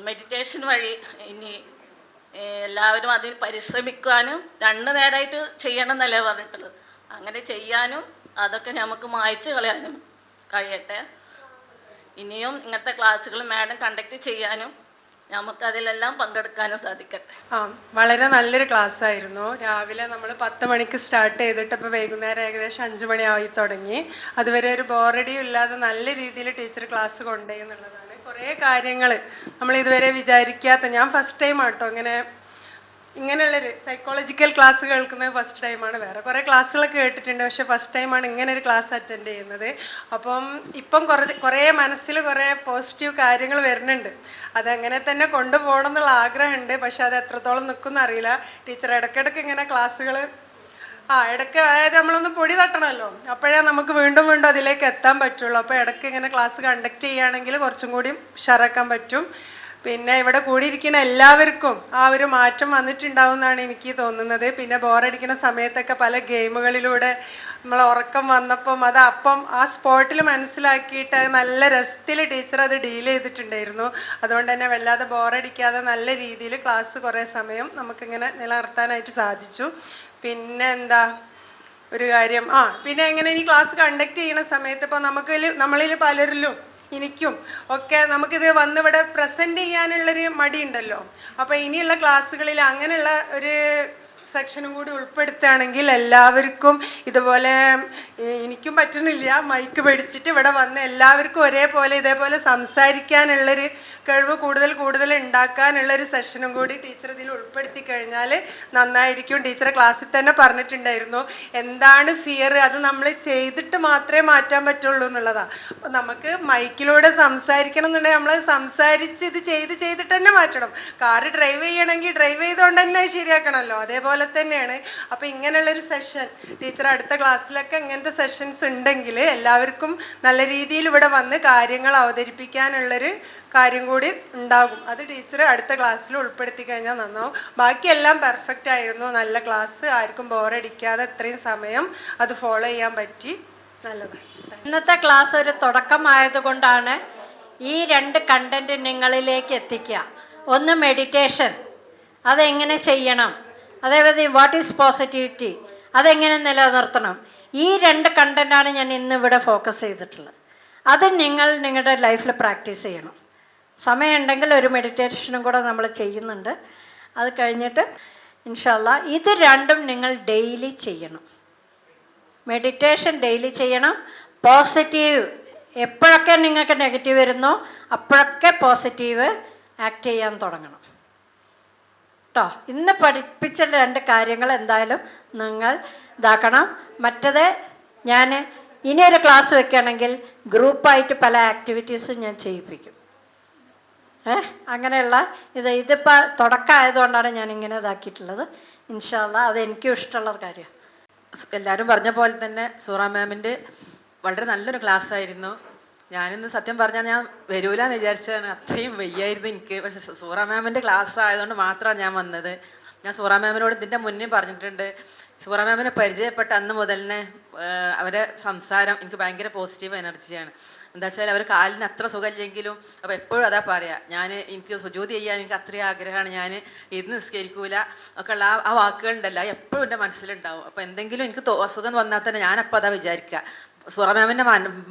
മെഡിറ്റേഷൻ വഴി ഇനി എല്ലാവരും അതിൽ പരിശ്രമിക്കാനും 2 നേരമായിട്ട് ചെയ്യണം എന്നല്ലേ പറഞ്ഞിട്ടുള്ളത്. അങ്ങനെ ചെയ്യാനും അതൊക്കെ നമുക്ക് മായ്ച്ചു കളയാനും കഴിയട്ടെ. ഇനിയും ഇങ്ങനത്തെ ക്ലാസ്സുകൾ മാഡം കണ്ടക്ട് ചെയ്യാനും നമുക്കതിലെല്ലാം പങ്കെടുക്കാനും സാധിക്കട്ടെ. വളരെ നല്ലൊരു ക്ലാസ് ആയിരുന്നു. രാവിലെ നമ്മൾ 10 മണിക്ക് സ്റ്റാർട്ട് ചെയ്തിട്ട് ഇപ്പോൾ വൈകുന്നേരം ഏകദേശം 5 മണിയായി തുടങ്ങി. അതുവരെ ഒരു ബോറടിയും ഇല്ലാതെ നല്ല രീതിയിൽ ടീച്ചർ ക്ലാസ് കൊണ്ടുപോയി എന്നുള്ളതാണ്. കുറേ കാര്യങ്ങൾ നമ്മൾ ഇതുവരെ വിചാരിക്കാത്ത, ഞാൻ ഫസ്റ്റ് ടൈം ആട്ടോ ഇങ്ങനെയുള്ളൊരു സൈക്കോളജിക്കൽ ക്ലാസ് കേൾക്കുന്നത് ഫസ്റ്റ് ടൈമാണ്. വേറെ കുറേ ക്ലാസ്സുകളൊക്കെ കേട്ടിട്ടുണ്ട്, പക്ഷെ ഫസ്റ്റ് ടൈമാണ് ഇങ്ങനെ ഒരു ക്ലാസ് അറ്റൻഡ് ചെയ്യുന്നത്. അപ്പം ഇപ്പം കുറേ മനസ്സിൽ കുറേ പോസിറ്റീവ് കാര്യങ്ങൾ വരുന്നുണ്ട്. അതങ്ങനെ തന്നെ കൊണ്ടുപോകണം എന്നുള്ള ആഗ്രഹമുണ്ട്. പക്ഷെ അത് എത്രത്തോളം നിൽക്കുമെന്ന് അറിയില്ല. ടീച്ചർ ഇടയ്ക്കിടയ്ക്ക് ഇങ്ങനെ ക്ലാസ്സുകൾ ഇടയ്ക്ക്, അതായത് നമ്മളൊന്ന് പൊടി തട്ടണമല്ലോ, അപ്പോഴേ നമുക്ക് വീണ്ടും വീണ്ടും അതിലേക്ക് എത്താൻ പറ്റുള്ളൂ. അപ്പോൾ ഇടയ്ക്ക് ഇങ്ങനെ ക്ലാസ് കണ്ടക്ട് ചെയ്യുകയാണെങ്കിൽ കുറച്ചും കൂടി ഉഷാറാക്കാൻ പറ്റും. പിന്നെ ഇവിടെ കൂടിയിരിക്കുന്ന എല്ലാവർക്കും ആ ഒരു മാറ്റം വന്നിട്ടുണ്ടാവും എന്നാണ് എനിക്ക് തോന്നുന്നത്. പിന്നെ ബോറടിക്കുന്ന സമയത്തൊക്കെ പല ഗെയിമുകളിലൂടെ നമ്മൾ ഉറക്കം വന്നപ്പം അപ്പം ആ സ്പോട്ടിൽ മനസ്സിലാക്കിയിട്ട് നല്ല രസത്തിൽ ടീച്ചർ അത് ഡീൽ ചെയ്തിട്ടുണ്ടായിരുന്നു. അതുകൊണ്ട് തന്നെ വല്ലാതെ ബോറടിക്കാതെ നല്ല രീതിയിൽ ക്ലാസ് കുറേ സമയം നമുക്കിങ്ങനെ നിലനിർത്താനായിട്ട് സാധിച്ചു. പിന്നെ എന്താ ഒരു കാര്യം, പിന്നെ എങ്ങനെ ഈ ക്ലാസ് കണ്ടക്ട് ചെയ്യുന്ന സമയത്ത് ഇപ്പോൾ നമ്മളിൽ പലരിലും എനിക്കും ഒക്കെ നമുക്കിത് വന്നിവിടെ പ്രസൻറ്റ് ചെയ്യാനുള്ളൊരു മടിയുണ്ടല്ലോ. അപ്പോൾ ഇനിയുള്ള ക്ലാസ്സുകളിൽ അങ്ങനെയുള്ള ഒരു സെക്ഷനും കൂടി ഉൾപ്പെടുത്തുകയാണെങ്കിൽ എല്ലാവർക്കും ഇതുപോലെ, എനിക്കും പറ്റുന്നില്ല മൈക്ക് പിടിച്ചിട്ട് ഇവിടെ വന്ന് എല്ലാവർക്കും ഒരേപോലെ ഇതേപോലെ സംസാരിക്കാനുള്ളൊരു കഴിവ് കൂടുതൽ ഉണ്ടാക്കാനുള്ളൊരു സെഷനും കൂടി ടീച്ചർ ഇതിൽ ഉൾപ്പെടുത്തി കഴിഞ്ഞാൽ നന്നായിരിക്കും. ടീച്ചറെ ക്ലാസ്സിൽ തന്നെ പറഞ്ഞിട്ടുണ്ടായിരുന്നു, എന്താണ് ഫിയർ, അത് നമ്മൾ ചെയ്തിട്ട് മാത്രമേ മാറ്റാൻ പറ്റുള്ളൂ എന്നുള്ളതാണ്. അപ്പോൾ നമുക്ക് മൈക്കിലൂടെ സംസാരിക്കണം എന്നുണ്ടെങ്കിൽ നമ്മൾ സംസാരിച്ച് ഇത് ചെയ്തിട്ട് തന്നെ മാറ്റണം. കാറ് ഡ്രൈവ് ചെയ്യണമെങ്കിൽ ഡ്രൈവ് ചെയ്തുകൊണ്ട് തന്നെ ശരിയാക്കണമല്ലോ, അതേപോലെ തന്നെയാണ്. അപ്പോൾ ഇങ്ങനെയുള്ളൊരു സെഷൻ ടീച്ചർ അടുത്ത ക്ലാസ്സിലൊക്കെ ഇങ്ങനത്തെ സെഷൻസ് ഉണ്ടെങ്കിൽ എല്ലാവർക്കും നല്ല രീതിയിൽ ഇവിടെ വന്ന് കാര്യങ്ങൾ അവതരിപ്പിക്കാനുള്ളൊരു കാര്യം കൂടി ഉണ്ടാകും. അത് ടീച്ചർ അടുത്ത ക്ലാസ്സിൽ ഉൾപ്പെടുത്തി കഴിഞ്ഞാൽ നന്നാവും. ബാക്കിയെല്ലാം പെർഫെക്റ്റ് ആയിരുന്നു, നല്ല ക്ലാസ്, ആർക്കും ബോറടിക്കാതെ ഇത്രയും സമയം അത് ഫോളോ ചെയ്യാൻ പറ്റി, നല്ലത്. ഇന്നത്തെ ക്ലാസ് ഒരു തുടക്കമായതുകൊണ്ടാണ് ഈ 2 കണ്ടന്റ് നിങ്ങളിലേക്ക് എത്തിക്കുക. ഒന്ന് മെഡിറ്റേഷൻ, അതെങ്ങനെ ചെയ്യണം, അതേപോലെ വാട്ട് ഈസ് പോസിറ്റിവിറ്റി, അതെങ്ങനെ നിലനിർത്തണം. ഈ 2 കണ്ടന്റാണ് ഞാൻ ഇന്ന് ഇവിടെ ഫോക്കസ് ചെയ്തിട്ടുള്ളത്. അത് നിങ്ങളുടെ ലൈഫിൽ പ്രാക്ടീസ് ചെയ്യണം. സമയമുണ്ടെങ്കിൽ ഒരു മെഡിറ്റേഷനും കൂടെ നമ്മൾ ചെയ്യുന്നുണ്ട്. അത് കഴിഞ്ഞിട്ട് ഇൻഷാ അല്ലാഹ് ഇത് 2ഉം നിങ്ങൾ ഡെയിലി ചെയ്യണം. മെഡിറ്റേഷൻ ഡെയിലി ചെയ്യണം. പോസിറ്റീവ്, എപ്പോഴൊക്കെ നിങ്ങൾക്ക് നെഗറ്റീവ് വരുന്നോ അപ്പോഴൊക്കെ പോസിറ്റീവ് ആക്ട് ചെയ്യാൻ തുടങ്ങണം കേട്ടോ. ഇന്ന് പഠിപ്പിച്ച 2 കാര്യങ്ങൾ എന്തായാലും നിങ്ങൾ ഇതാക്കണം. മറ്റത് ഞാൻ ഇനിയൊരു ക്ലാസ് വെക്കുകയാണെങ്കിൽ ഗ്രൂപ്പായിട്ട് പല ആക്ടിവിറ്റീസും ഞാൻ ചെയ്യിപ്പിക്കും. അങ്ങനെയുള്ള ഇതിപ്പോൾ തുടക്കമായതുകൊണ്ടാണ് ഞാൻ ഇങ്ങനെ ഇതാക്കിയിട്ടുള്ളത്. ഇൻഷാ അല്ലാഹ് അത് എനിക്കും ഇഷ്ടമുള്ള കാര്യമാണ്. എല്ലാവരും പറഞ്ഞ പോലെ തന്നെ സൂറ മാമിൻ്റെ വളരെ നല്ലൊരു ക്ലാസ് ആയിരുന്നു. ഞാനിന്ന് സത്യം പറഞ്ഞാൽ ഞാൻ വരൂലെന്ന് വിചാരിച്ചതാണ്, അത്രയും വയ്യായിരുന്നു എനിക്ക്. പക്ഷെ സൂറ മാമിൻ്റെ ക്ലാസ് ആയതുകൊണ്ട് മാത്രമാണ് ഞാൻ വന്നത്. ഞാൻ സൂറ മാമിനോട് ഇതിൻ്റെ മുന്നേ പറഞ്ഞിട്ടുണ്ട്, സൂറ മാമിനെ പരിചയപ്പെട്ട അന്ന് മുതൽ തന്നെ അവരെ സംസാരം എനിക്ക് ഭയങ്കര പോസിറ്റീവ് എനർജിയാണ്. എന്താ വെച്ചാൽ അവർ കാലിന് അത്ര സുഖമില്ലെങ്കിലും അപ്പോൾ എപ്പോഴും അതാ പറയുക, എനിക്ക് സുജൂദ് ചെയ്യാൻ എനിക്ക് അത്രയും ആഗ്രഹമാണ്, ഞാൻ ഇത് നിസ്കരിക്കൂല ഒക്കെ ഉള്ള ആ വാക്കുകളുണ്ടല്ലോ എപ്പോഴും എൻ്റെ മനസ്സിലുണ്ടാവും. അപ്പോൾ എന്തെങ്കിലും എനിക്ക് അസുഖം വന്നാൽ തന്നെ ഞാനപ്പോൾ അതാ വിചാരിക്കുക, സൂറ മാമിൻ്റെ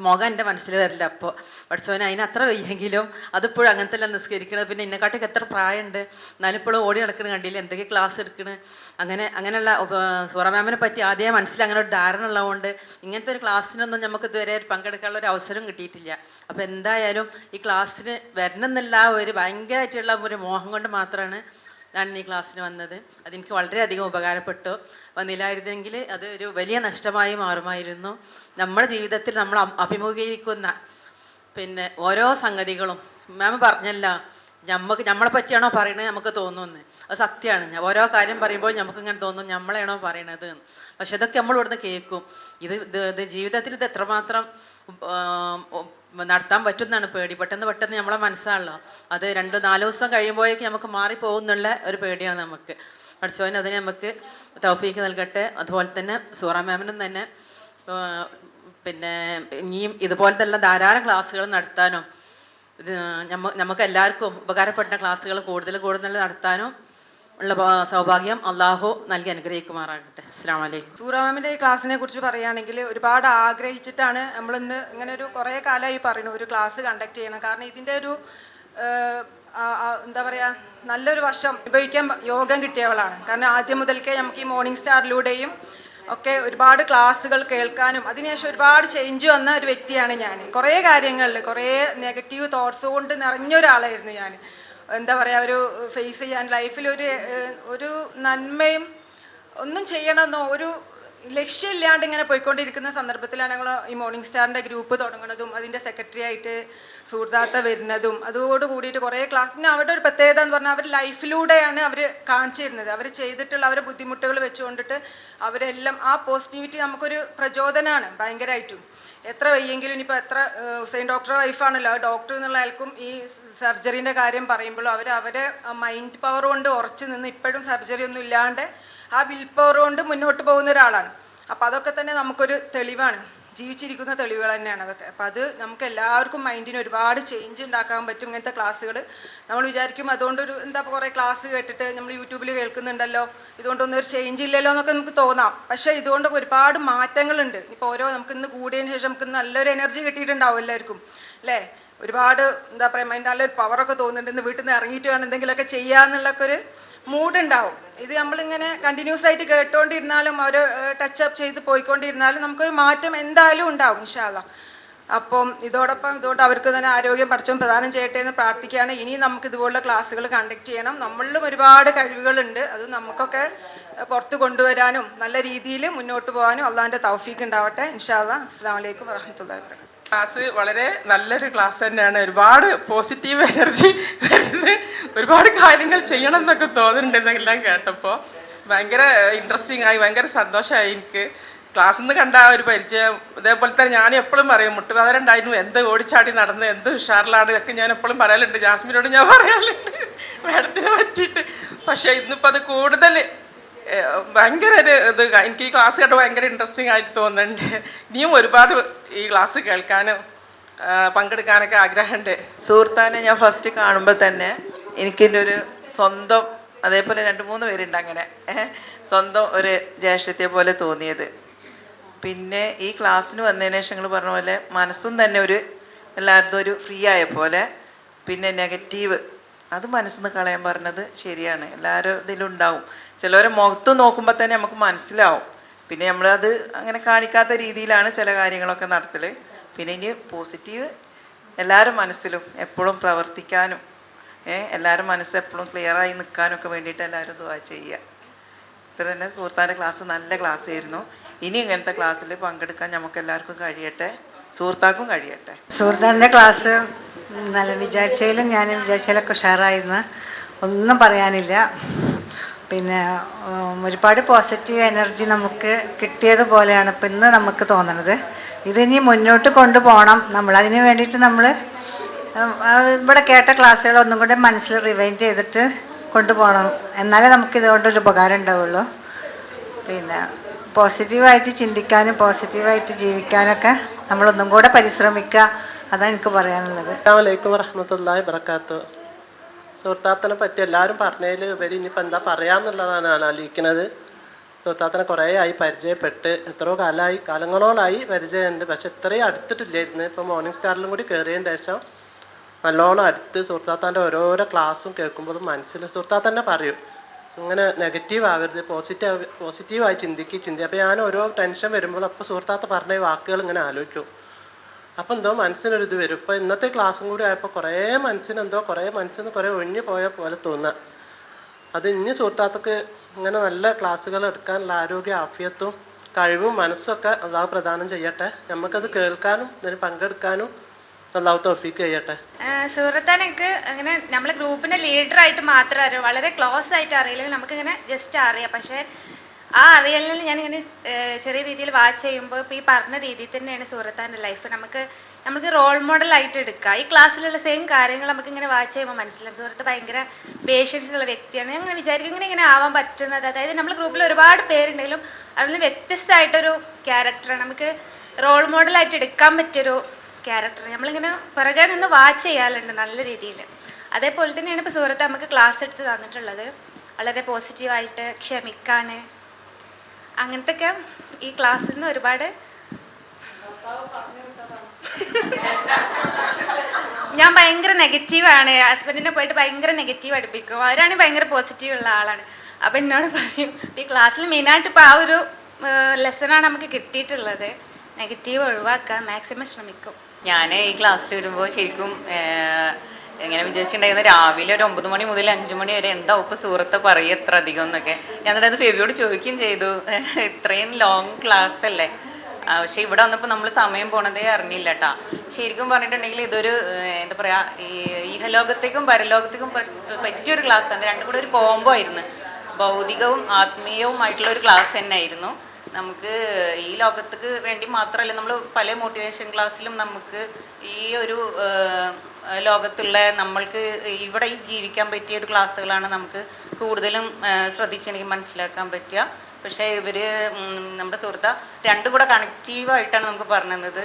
മുഖം എൻ്റെ മനസ്സിൽ വരില്ല. അപ്പോൾ പഠിച്ചവനെ അതിന് അത്ര വയ്യെങ്കിലും അതിപ്പോഴും അങ്ങനത്തെ എല്ലാം നിസ്കരിക്കണത്. പിന്നെ എന്നെക്കാട്ടൊക്കെ എത്ര പ്രായമുണ്ട്, എന്നാലും ഇപ്പോഴും ഓടി നടക്കണ കണ്ടില്ല, എന്തൊക്കെ ക്ലാസ് എടുക്കണ്. അങ്ങനെയുള്ള സൂറ മാമിനെ പറ്റി ആദ്യമേ മനസ്സിൽ അങ്ങനെ ഒരു ധാരണ ഉള്ളതുകൊണ്ട് ഇങ്ങനത്തെ ഒരു ക്ലാസ്സിനൊന്നും നമുക്ക് ഇതുവരെ പങ്കെടുക്കാനുള്ള ഒരു അവസരം കിട്ടിയിട്ടില്ല. അപ്പോൾ എന്തായാലും ഈ ക്ലാസ്സിന് വരണം എന്നുള്ള ഒരു ഭയങ്കരമായിട്ടുള്ള ഒരു മോഹം കൊണ്ട് മാത്രമാണ് ഞാൻ ഈ ക്ലാസ്സിന് വന്നത്. അതെനിക്ക് വളരെയധികം ഉപകാരപ്പെട്ടു. വന്നില്ലായിരുന്നെങ്കിൽ അത് ഒരു വലിയ നഷ്ടമായി മാറുമായിരുന്നു. നമ്മുടെ ജീവിതത്തിൽ നമ്മൾ അഭിമുഖീകരിക്കുന്ന പിന്നെ ഓരോ സംഗതികളും മാം പറഞ്ഞല്ല, നമ്മളെ പറ്റിയാണോ പറയണത് നമുക്ക് തോന്നുന്നു. അത് സത്യമാണ്. ഓരോ കാര്യം പറയുമ്പോൾ നമുക്ക് ഇങ്ങനെ തോന്നും നമ്മളെയാണോ പറയണത്. പക്ഷെ ഇതൊക്കെ നമ്മൾ ഇവിടുന്ന് കേൾക്കും. ഇത് ജീവിതത്തിൽ ഇത് എത്രമാത്രം നടത്താൻ പറ്റുമെന്നാണ് പേടി. പെട്ടെന്ന് നമ്മളെ മനസ്സാണല്ലോ, അത് 2-4 ദിവസം കഴിയുമ്പോഴേക്ക് നമുക്ക് മാറിപ്പോകുന്നുള്ള ഒരു പേടിയാണ് നമുക്ക്. പഠിച്ചവന് അതിന് നമുക്ക് തൗഫീക്ക് നൽകട്ടെ. അതുപോലെ തന്നെ സൂറ മാമിനും തന്നെ പിന്നെ ഇനിയും ഇതുപോലത്തെ എല്ലാം ധാരാളം ക്ലാസ്സുകൾ നടത്താനും നമുക്ക് എല്ലാവർക്കും ഉപകാരപ്പെട്ട ക്ലാസ്സുകൾ കൂടുതൽ നടത്താനും ഉള്ള സൗഭാഗ്യം അള്ളാഹു നൽകി അനുഗ്രഹിക്കുമാറാകട്ടെ. അസ്സലാമു അലൈക്കും. സൂറ മാമിൻ്റെ ഈ ക്ലാസ്സിനെ കുറിച്ച് പറയുകയാണെങ്കിൽ ഒരുപാട് ആഗ്രഹിച്ചിട്ടാണ് നമ്മളിന്ന് ഇങ്ങനെ ഒരു കുറേ കാലമായി പറയുന്നു ഒരു ക്ലാസ് കണ്ടക്ട് ചെയ്യണം. കാരണം ഇതിൻ്റെ ഒരു എന്താ പറയുക, നല്ലൊരു വശം ഉപയോഗിക്കാൻ യോഗം കിട്ടിയവളാണ്. കാരണം ആദ്യം മുതൽക്കേ നമുക്ക് ഈ മോർണിംഗ് സ്റ്റാറിലൂടെയും ഒക്കെ ഒരുപാട് ക്ലാസ്സുകൾ കേൾക്കാനും അതിനുശേഷം ഒരുപാട് ചേഞ്ച് വന്ന ഒരു വ്യക്തിയാണ് ഞാൻ. കുറേ കാര്യങ്ങളിൽ കുറേ നെഗറ്റീവ് തോട്ട്സ് കൊണ്ട് നിറഞ്ഞ ഒരാളായിരുന്നു ഞാൻ. എന്താ പറയുക, ഒരു ഫേസ് ചെയ്യാൻ ലൈഫിൽ ഒരു നന്മയും ഒന്നും ചെയ്യണമെന്നോ ഒരു ലക്ഷ്യമില്ലാണ്ട് ഇങ്ങനെ പോയിക്കൊണ്ടിരിക്കുന്ന സന്ദർഭത്തിലാണ് ഞങ്ങൾ ഈ മോർണിംഗ് സ്റ്റാറിൻ്റെ ഗ്രൂപ്പ് തുടങ്ങുന്നതും അതിൻ്റെ സെക്രട്ടറി ആയിട്ട് സുഹൃത്താത്ത വരുന്നതും. അതോട് കൂടിയിട്ട് കുറേ ക്ലാസ്. പിന്നെ അവരുടെ ഒരു പ്രത്യേകത എന്ന് പറഞ്ഞാൽ അവർ ലൈഫിലൂടെയാണ് അവർ കാണിച്ചു തരുന്നത്. അവർ ചെയ്തിട്ടുള്ള അവരുടെ ബുദ്ധിമുട്ടുകൾ വെച്ചുകൊണ്ടിട്ട് അവരെല്ലാം ആ പോസിറ്റിവിറ്റി നമുക്കൊരു പ്രചോദനമാണ് ഭയങ്കരമായിട്ടും. എത്ര വയ്യെങ്കിലും ഇനിയിപ്പോൾ എത്ര ഹുസൈൻ ഡോക്ടറെ വൈഫാണല്ലോ, ആ ഡോക്ടർ എന്നുള്ള ആൾക്കും ഈ സർജറീൻ്റെ കാര്യം പറയുമ്പോഴും അവരെ മൈൻഡ് പവർ കൊണ്ട് ഉറച്ചു നിന്ന് ഇപ്പോഴും സർജറി ഒന്നും ഇല്ലാണ്ട് ആ വിൽ പവർ കൊണ്ട് മുന്നോട്ട് പോകുന്ന ഒരാളാണ്. അപ്പോൾ അതൊക്കെ തന്നെ നമുക്കൊരു തെളിവാണ്, ജീവിച്ചിരിക്കുന്ന തെളിവുകൾ തന്നെയാണ് അതൊക്കെ. അപ്പോൾ അത് നമുക്ക് എല്ലാവർക്കും മൈൻഡിന് ഒരുപാട് ചേഞ്ച് ഉണ്ടാക്കാൻ പറ്റും ഇങ്ങനത്തെ ക്ലാസ്സുകൾ. നമ്മൾ വിചാരിക്കും അതുകൊണ്ടൊരു എന്താ കുറേ ക്ലാസ് കേട്ടിട്ട് നമ്മൾ യൂട്യൂബിൽ കേൾക്കുന്നുണ്ടല്ലോ, ഇതുകൊണ്ടൊന്നും ഒരു ചേഞ്ച് ഇല്ലല്ലോ എന്നൊക്കെ നമുക്ക് തോന്നാം. പക്ഷേ ഇതുകൊണ്ടൊക്കെ ഒരുപാട് മാറ്റങ്ങളുണ്ട്. ഇപ്പോൾ നമുക്ക് ഇന്ന് കൂടിയതിന് ശേഷം നമുക്ക് നല്ലൊരു എനർജി കിട്ടിയിട്ടുണ്ടാവും എല്ലാവർക്കും അല്ലേ. ഒരുപാട് എന്താ പറയുക മൈൻഡ് നല്ലൊരു പവറൊക്കെ തോന്നുന്നുണ്ട്. ഇന്ന് വീട്ടിൽ നിന്ന് ഇറങ്ങിയിട്ട് വേണം എന്തെങ്കിലുമൊക്കെ ചെയ്യാന്നുള്ളൊക്കെ ഒരു മൂഡുണ്ടാവും. ഇത് നമ്മളിങ്ങനെ കണ്ടിന്യൂസ് ആയിട്ട് കേട്ടുകൊണ്ടിരുന്നാലും അവർ ടച്ചപ്പ് ചെയ്ത് പോയിക്കൊണ്ടിരുന്നാലും നമുക്കൊരു മാറ്റം എന്തായാലും ഉണ്ടാവും ഇൻഷാ അല്ലാഹ്. അപ്പം ഇതോടൊപ്പം അവർക്ക് തന്നെ ആരോഗ്യം പഠിച്ചോൻ പ്രദാനം ചെയ്യട്ടെ എന്ന് പ്രാർത്ഥിക്കുകയാണ്. ഇനി നമുക്ക് ഇതുപോലുള്ള ക്ലാസ്സുകൾ കണ്ടക്ട് ചെയ്യണം. നമ്മളിലും ഒരുപാട് കഴിവുകളുണ്ട്, അത് നമുക്കൊക്കെ പുറത്ത് കൊണ്ടുവരാനും നല്ല രീതിയിൽ മുന്നോട്ട് പോകാനും അള്ളാഹിൻ്റെ തൗഫീഖ് ഉണ്ടാവട്ടെ ഇൻഷാ അല്ലാഹ്. അസ്സലാമു അലൈക്കും വറഹ്മത്തുള്ളാഹി വബറകാതുഹു. ക്ലാസ് വളരെ നല്ലൊരു ക്ലാസ് തന്നെയാണ്. ഒരുപാട് പോസിറ്റീവ് എനർജി വരുന്നത്, ഒരുപാട് കാര്യങ്ങൾ ചെയ്യണം എന്നൊക്കെ തോന്നുന്നുണ്ടെന്നെല്ലാം കേട്ടപ്പോൾ ഭയങ്കര ഇൻട്രസ്റ്റിംഗ് ആയി, ഭയങ്കര സന്തോഷമായി എനിക്ക്. ക്ലാസ്സിൽ നിന്ന് കണ്ട ഒരു പരിചയം. അതേപോലെ തന്നെ ഞാൻ എപ്പോഴും പറയും മുട്ടുവേദന ഉണ്ടായിരുന്നു, എന്ത് ഓടിച്ചാടി നടന്ന് എന്ത് ഉഷാറിലാണ് ഇതൊക്കെ ഞാൻ എപ്പോഴും പറയലുണ്ട്. ജാസ്മിനോട് ഞാൻ പറയാറുണ്ട് മാഡത്തിനെ പറ്റിയിട്ട്. പക്ഷേ ഇന്നിപ്പോൾ അത് കൂടുതൽ ഭയങ്കര ഒരു ഇത് എനിക്ക് ഈ ക്ലാസ് കേട്ട് ഭയങ്കര ഇൻട്രസ്റ്റിംഗ് ആയിട്ട് തോന്നുന്നുണ്ട്. ഇനിയും ഒരുപാട് ഈ ക്ലാസ് കേൾക്കാനും പങ്കെടുക്കാനൊക്കെ ആഗ്രഹമുണ്ട്. സുഹൃത്താനെ ഞാൻ ഫസ്റ്റ് കാണുമ്പോൾ തന്നെ എനിക്കെൻ്റെ ഒരു സ്വന്തം, അതേപോലെ 2-3 പേരുണ്ട് അങ്ങനെ സ്വന്തം ഒരു ജ്യേഷ്ഠത്തെ പോലെ തോന്നിയത്. പിന്നെ ഈ ക്ലാസ്സിന് വന്നതിന് ശേഷം നിങ്ങൾ പറഞ്ഞ പോലെ മനസ്സും തന്നെ എല്ലായിടത്തും ഒരു ഫ്രീ ആയ പോലെ. പിന്നെ നെഗറ്റീവ് അത് മനസ്സിൽ നിന്ന് കളയാൻ പറഞ്ഞത് ശരിയാണ്. എല്ലാവരും ഇതിലുണ്ടാവും. ചിലവരെ മുഖത്ത് നോക്കുമ്പോൾ തന്നെ നമുക്ക് മനസ്സിലാവും. പിന്നെ നമ്മളത് അങ്ങനെ കാണിക്കാത്ത രീതിയിലാണ് ചില കാര്യങ്ങളൊക്കെ നടത്തൽ. പിന്നെ ഇനി പോസിറ്റീവ് എല്ലാവരും മനസ്സിലും എപ്പോഴും പ്രവർത്തിക്കാനും എല്ലാവരും മനസ്സ് എപ്പോഴും ക്ലിയറായി നിൽക്കാനൊക്കെ വേണ്ടിയിട്ട് എല്ലാവരും ദുആ ചെയ്യുക. ഇത്ര തന്നെ സുഹൃത്താൻ്റെ ക്ലാസ് നല്ല ക്ലാസ് ആയിരുന്നു. ഇനി ഇങ്ങനത്തെ ക്ലാസ്സിൽ പങ്കെടുക്കാൻ നമുക്ക് എല്ലാവർക്കും കഴിയട്ടെ, സുഹൃത്താക്കും കഴിയട്ടെ. സുഹൃത്താൻ്റെ ക്ലാസ് നല്ല വിചാരിച്ചതിലും ഞാൻ വിചാരിച്ചതിലൊക്കെ ഉഷാറായിരുന്നു, ഒന്നും പറയാനില്ല. പിന്നെ ഒരുപാട് പോസിറ്റീവ് എനർജി നമുക്ക് കിട്ടിയതുപോലെയാണ് ഇപ്പം ഇന്ന് നമുക്ക് തോന്നുന്നത്. ഇതിനി മുന്നോട്ട് കൊണ്ടുപോകണം. നമ്മളതിന് വേണ്ടിയിട്ട് നമ്മൾ ഇവിടെ കേട്ട ക്ലാസ്സുകൾ ഒന്നും കൂടെ മനസ്സിൽ റിവൈൻഡ് ചെയ്തിട്ട് കൊണ്ടുപോകണം. എന്നാലേ നമുക്കിതുകൊണ്ടൊരു ഉപകാരം ഉണ്ടാവുള്ളൂ. പിന്നെ പോസിറ്റീവായിട്ട് ചിന്തിക്കാനും പോസിറ്റീവായിട്ട് ജീവിക്കാനൊക്കെ നമ്മളൊന്നും കൂടെ പരിശ്രമിക്കുക. അതാണ് എനിക്ക് പറയാനുള്ളത്. അസ്സലാമു അലൈക്കും വറഹ്മത്തുള്ളാഹി വബറകാതുഹു. സുഹൃത്താത്തനെ പറ്റി എല്ലാവരും പറഞ്ഞതിൽ ഉപരി ഇനിയിപ്പോൾ എന്താ പറയാന്നുള്ളതാണ് ഞാൻ ആലോചിക്കുന്നത്. സുഹൃത്താത്തനെ കുറേ ആയി പരിചയപ്പെട്ട്, എത്രയോ കാലങ്ങളോളായി പരിചയമുണ്ട്. പക്ഷെ ഇത്രയും അടുത്തിട്ടില്ലായിരുന്നു. ഇപ്പോൾ മോർണിംഗ് സ്റ്റാറിലും കൂടി കയറിയതിന് ശേഷം നല്ലോണം അടുത്ത് സുഹൃത്താത്താൻ്റെ ഓരോരോ ക്ലാസ്സും കേൾക്കുമ്പോഴും മനസ്സിൽ സുഹൃത്താത്തന്നെ പറയും ഇങ്ങനെ നെഗറ്റീവ് ആവരുത്, പോസിറ്റീവായി ചിന്തിക്കുക. അപ്പോൾ ഞാൻ ഓരോ ടെൻഷൻ വരുമ്പോഴും അപ്പോൾ സുഹൃത്താത്ത പറഞ്ഞ വാക്കുകൾ ഇങ്ങനെ ആലോചിക്കും. അപ്പം എന്തോ മനസ്സിനൊരിത് വരും. ഇപ്പോൾ ഇന്നത്തെ ക്ലാസ്സും കൂടി ആയപ്പോൾ കുറേ മനസ്സിന് കുറേ ഒഴിഞ്ഞു പോയ പോലെ തോന്നുക. അത് ഇനി സുഹൃത്താത്തക്ക് ഇങ്ങനെ നല്ല ക്ലാസ്സുകൾ എടുക്കാനുള്ള ആരോഗ്യ ആഫിയത്തും കഴിവും മനസ്സൊക്കെ അള്ളാഹു പ്രദാനം ചെയ്യട്ടെ. നമുക്കത് കേൾക്കാനും ഇതിന് പങ്കെടുക്കാനും അള്ളാഹു തൗഫീഖ് ചെയ്യട്ടെ. സുഹൃത്താൻ എനിക്ക് അങ്ങനെ നമ്മളെ ഗ്രൂപ്പിൻ്റെ ലീഡറായിട്ട് മാത്രമേ അറിയൂ, വളരെ ക്ലോസ് ആയിട്ട് അറിയില്ലെങ്കിൽ നമുക്കിങ്ങനെ ജസ്റ്റ് അറിയാം. പക്ഷേ ആ അറിയലിൽ ഞാനിങ്ങനെ ചെറിയ രീതിയിൽ വാച്ച് ചെയ്യുമ്പോൾ ഇപ്പോൾ ഈ പറഞ്ഞ രീതിയിൽ തന്നെയാണ് സുഹൃത്താൻ്റെ ലൈഫ്. നമുക്ക് റോൾ മോഡലായിട്ട് എടുക്കുക. ഈ ക്ലാസ്സിലുള്ള സെയിം കാര്യങ്ങൾ നമുക്കിങ്ങനെ വാച്ച് ചെയ്യുമ്പോൾ മനസ്സിലാവും സുഹൃത്ത് ഭയങ്കര പേഷ്യൻസ് ഉള്ള വ്യക്തിയാണ്. ഞാൻ അങ്ങനെ വിചാരിക്കും ഇങ്ങനെ ആവാൻ പറ്റുന്നത്. അതായത് നമ്മുടെ ഗ്രൂപ്പിൽ ഒരുപാട് പേരുണ്ടെങ്കിലും അതിൽ വ്യത്യസ്തമായിട്ടൊരു ക്യാരക്ടറാണ് നമുക്ക് റോൾ മോഡലായിട്ട് എടുക്കാൻ പറ്റിയൊരു ക്യാരക്ടർ. നമ്മളിങ്ങനെ പിറകെ നിന്ന് വാച്ച് ചെയ്യാറുണ്ട് നല്ല രീതിയിൽ. അതേപോലെ തന്നെയാണ് ഇപ്പോൾ സുഹൃത്ത് നമുക്ക് ക്ലാസ് എടുത്ത് തന്നിട്ടുള്ളത്. വളരെ പോസിറ്റീവായിട്ട് ക്ഷമിക്കാൻ, അങ്ങനത്തെയൊക്കെ ഈ ക്ലാസ്സിൽ നിന്ന് ഒരുപാട് ഞാൻ ഭയങ്കര നെഗറ്റീവാണ്. ഹസ്ബൻഡിനെ പോയിട്ട് ഭയങ്കര നെഗറ്റീവ് അടുപ്പിക്കും. അവരാണെങ്കിൽ ഭയങ്കര പോസിറ്റീവ് ഉള്ള ആളാണ്. അപ്പം എന്നോട് പറയും ഈ ക്ലാസ്സിൽ മെയിനായിട്ട് ഇപ്പോൾ ആ ഒരു ലെസണാണ് നമുക്ക് കിട്ടിയിട്ടുള്ളത്. നെഗറ്റീവ് ഒഴിവാക്കാൻ മാക്സിമം ശ്രമിക്കും. ഞാൻ ഈ ക്ലാസ്സിൽ വരുമ്പോൾ ശരിക്കും എങ്ങനെ വിചാരിച്ചിട്ടുണ്ടായിരുന്നു, രാവിലെ ഒരു 9 മണി മുതൽ 5 മണി വരെ എന്താ ഇപ്പം സുഹൃത്ത് പറയുക എത്ര അധികം എന്നൊക്കെ. ഞാൻ എന്നിട്ട് അത് ഫെബിയോട് ചോദിക്കുകയും ചെയ്തു, ഇത്രയും ലോങ് ക്ലാസ് അല്ലേ. പക്ഷെ ഇവിടെ വന്നപ്പോൾ നമ്മൾ സമയം പോണതേ അറിഞ്ഞില്ല കേട്ടോ. ശരിക്കും പറഞ്ഞിട്ടുണ്ടെങ്കിൽ ഇതൊരു എന്താ പറയുക, ഈ ഇഹലോകത്തേക്കും പരലോകത്തേക്കും പറ്റിയൊരു ക്ലാസ്സാണ്. രണ്ടും കൂടെ ഒരു കോംബോ ആയിരുന്നു. ഭൗതികവും ആത്മീയവുമായിട്ടുള്ള ഒരു ക്ലാസ് തന്നെ ആയിരുന്നു. നമുക്ക് ഈ ലോകത്തേക്ക് വേണ്ടി മാത്രമല്ല, നമ്മൾ പല മോട്ടിവേഷൻ ക്ലാസ്സിലും നമുക്ക് ഈ ഒരു ലോകത്തുള്ള നമ്മൾക്ക് ഇവിടെ ജീവിക്കാൻ പറ്റിയ ഒരു ക്ലാസ്സുകളാണ് നമുക്ക് കൂടുതലും ശ്രദ്ധിച്ചെനിക്ക് മനസ്സിലാക്കാൻ പറ്റുക. പക്ഷേ ഇവർ നമ്മുടെ സുഹൃത്ത് രണ്ടും കൂടെ കണക്റ്റീവായിട്ടാണ് നമുക്ക് പറഞ്ഞു തന്നത്.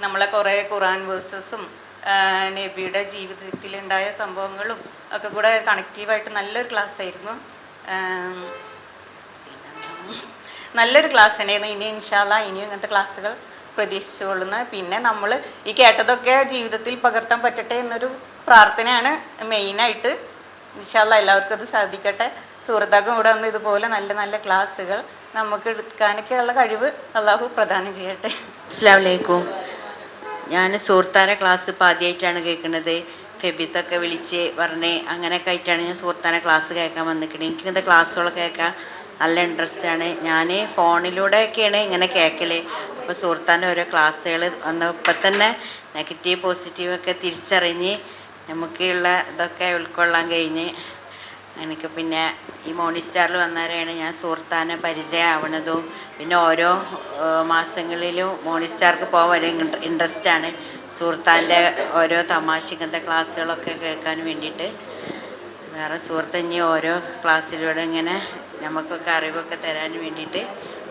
നമ്മളെ കുറേ ഖുറാൻ വേഴ്സസും നബിയുടെ ജീവിതത്തിലുണ്ടായ സംഭവങ്ങളും ഒക്കെ കൂടെ കണക്റ്റീവായിട്ട് നല്ലൊരു ക്ലാസ് ആയിരുന്നു. നല്ലൊരു ക്ലാസ് തന്നെയായിരുന്നു. ഇനി ഇൻഷാല്ലാ ഇനിയും ഇങ്ങനത്തെ ക്ലാസ്സുകൾ പ്രതീക്ഷിച്ചുകൊള്ളുന്നത്. പിന്നെ നമ്മൾ ഈ കേട്ടതൊക്കെ ജീവിതത്തിൽ പകർത്താൻ പറ്റട്ടെ എന്നൊരു പ്രാർത്ഥനയാണ് മെയിനായിട്ട്. ഇൻഷാല്ലാ എല്ലാവർക്കും അത് സാധിക്കട്ടെ. സുഹൃത്താക്കും കൂടെ വന്ന് ഇതുപോലെ നല്ല നല്ല ക്ലാസ്സുകൾ നമുക്ക് എടുക്കാനൊക്കെ ഉള്ള കഴിവ് അള്ളാഹു പ്രദാനം ചെയ്യട്ടെ. അസ്സലാമു അലൈക്കും. ഞാൻ സുഹൃത്താൻ്റെ ക്ലാസ് ഇപ്പോൾ ആദ്യമായിട്ടാണ് കേൾക്കുന്നത്. ഫെബിത്തൊക്കെ വിളിച്ച് പറഞ്ഞ് അങ്ങനെയൊക്കെ ആയിട്ടാണ് ഞാൻ സുഹൃത്താൻ്റെ ക്ലാസ് കേൾക്കാൻ വന്നിരിക്കുന്നത്. എനിക്കിങ്ങനത്തെ ക്ലാസ്സുകളൊക്കെ കേൾക്കാൻ നല്ല ഇൻട്രസ്റ്റാണ്. ഞാൻ ഫോണിലൂടെയൊക്കെയാണ് ഇങ്ങനെ കേൾക്കൽ. അപ്പോൾ സുഹൃത്താൻ്റെ ഓരോ ക്ലാസ്സുകൾ വന്നപ്പോൾ തന്നെ നെഗറ്റീവ് പോസിറ്റീവൊക്കെ തിരിച്ചറിഞ്ഞ് നമുക്കുള്ള ഇതൊക്കെ ഉൾക്കൊള്ളാൻ കഴിഞ്ഞ് എനിക്ക് പിന്നെ ഈ മോർണിംഗ് സ്റ്റാറിൽ വന്നവരെയാണ് ഞാൻ സുഹൃത്താനെ പരിചയമാവണതും. പിന്നെ ഓരോ മാസങ്ങളിലും മോർണിംഗ് സ്റ്റാർക്ക് പോകാൻ ഒരു ഇൻട്രസ്റ്റാണ്. സുഹൃത്താൻ്റെ ഓരോ തമാശ ഇങ്ങനത്തെ ക്ലാസ്സുകളൊക്കെ കേൾക്കാൻ വേണ്ടിയിട്ട്. വേറെ സുഹൃത്ത് ഇനി ഓരോ ക്ലാസ്സിലൂടെ ഇങ്ങനെ നമുക്കൊക്കെ അറിവൊക്കെ തരാൻ വേണ്ടിയിട്ട്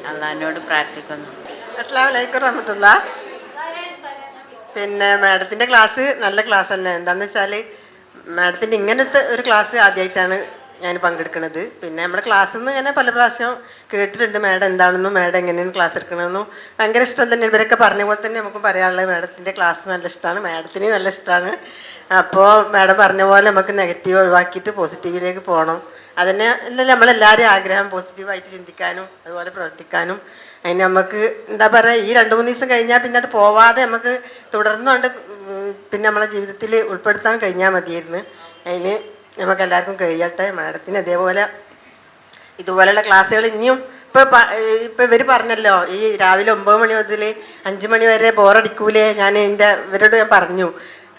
അള്ളാഹിനോട് പ്രാർത്ഥിക്കുന്നു. അസ്സലാമു അലൈക്കും റഹ്മത്തുള്ളാ. പിന്നെ മാഡത്തിൻ്റെ ക്ലാസ് നല്ല ക്ലാസ് തന്നെ. എന്താണെന്ന് വെച്ചാൽ മാഡത്തിൻ്റെ ഇങ്ങനത്തെ ഒരു ക്ലാസ് ആദ്യമായിട്ടാണ് ഞാൻ പങ്കെടുക്കുന്നത്. പിന്നെ നമ്മുടെ ക്ലാസ്സിൽ നിന്ന് ഇങ്ങനെ പല പ്രാവശ്യം കേട്ടിട്ടുണ്ട് മാഡം എന്താണെന്നും മാഡം എങ്ങനെയാണ് ക്ലാസ് എടുക്കണമെന്നും. ഭയങ്കര ഇഷ്ടം തന്നെ. ഇവരൊക്കെ പറഞ്ഞ പോലെ തന്നെ നമുക്ക് പറയാനുള്ളത് മാഡത്തിൻ്റെ ക്ലാസ് നല്ല ഇഷ്ടമാണ്, മാഡത്തിന് നല്ല ഇഷ്ടമാണ്. അപ്പോൾ മാഡം പറഞ്ഞ പോലെ നമുക്ക് നെഗറ്റീവ് ഒഴിവാക്കിയിട്ട് പോസിറ്റീവിലേക്ക് പോകണം. അതിന് അല്ലല്ലോ നമ്മളെല്ലാവരും ആഗ്രഹം, പോസിറ്റീവായിട്ട് ചിന്തിക്കാനും അതുപോലെ പ്രവർത്തിക്കാനും. അതിന് നമുക്ക് എന്താ പറയുക, ഈ 2-3 ദിവസം കഴിഞ്ഞാൽ പിന്നെ അത് പോവാതെ നമുക്ക് തുടർന്നുകൊണ്ട് പിന്നെ നമ്മളെ ജീവിതത്തിൽ ഉൾപ്പെടുത്താൻ കഴിഞ്ഞാൽ മതിയായിരുന്നു. അതിന് നമുക്ക് എല്ലാവർക്കും കഴിയട്ടെ. മാഡത്തിന് അതേപോലെ ഇതുപോലെയുള്ള ക്ലാസ്സുകൾ ഇനിയും ഇപ്പം ഇവർ പറഞ്ഞല്ലോ, ഈ രാവിലെ 9 മണി മുതൽ 5 മണി വരെ ബോറടിക്കൂലേ. ഞാൻ ഇവരോട് ഞാൻ പറഞ്ഞു,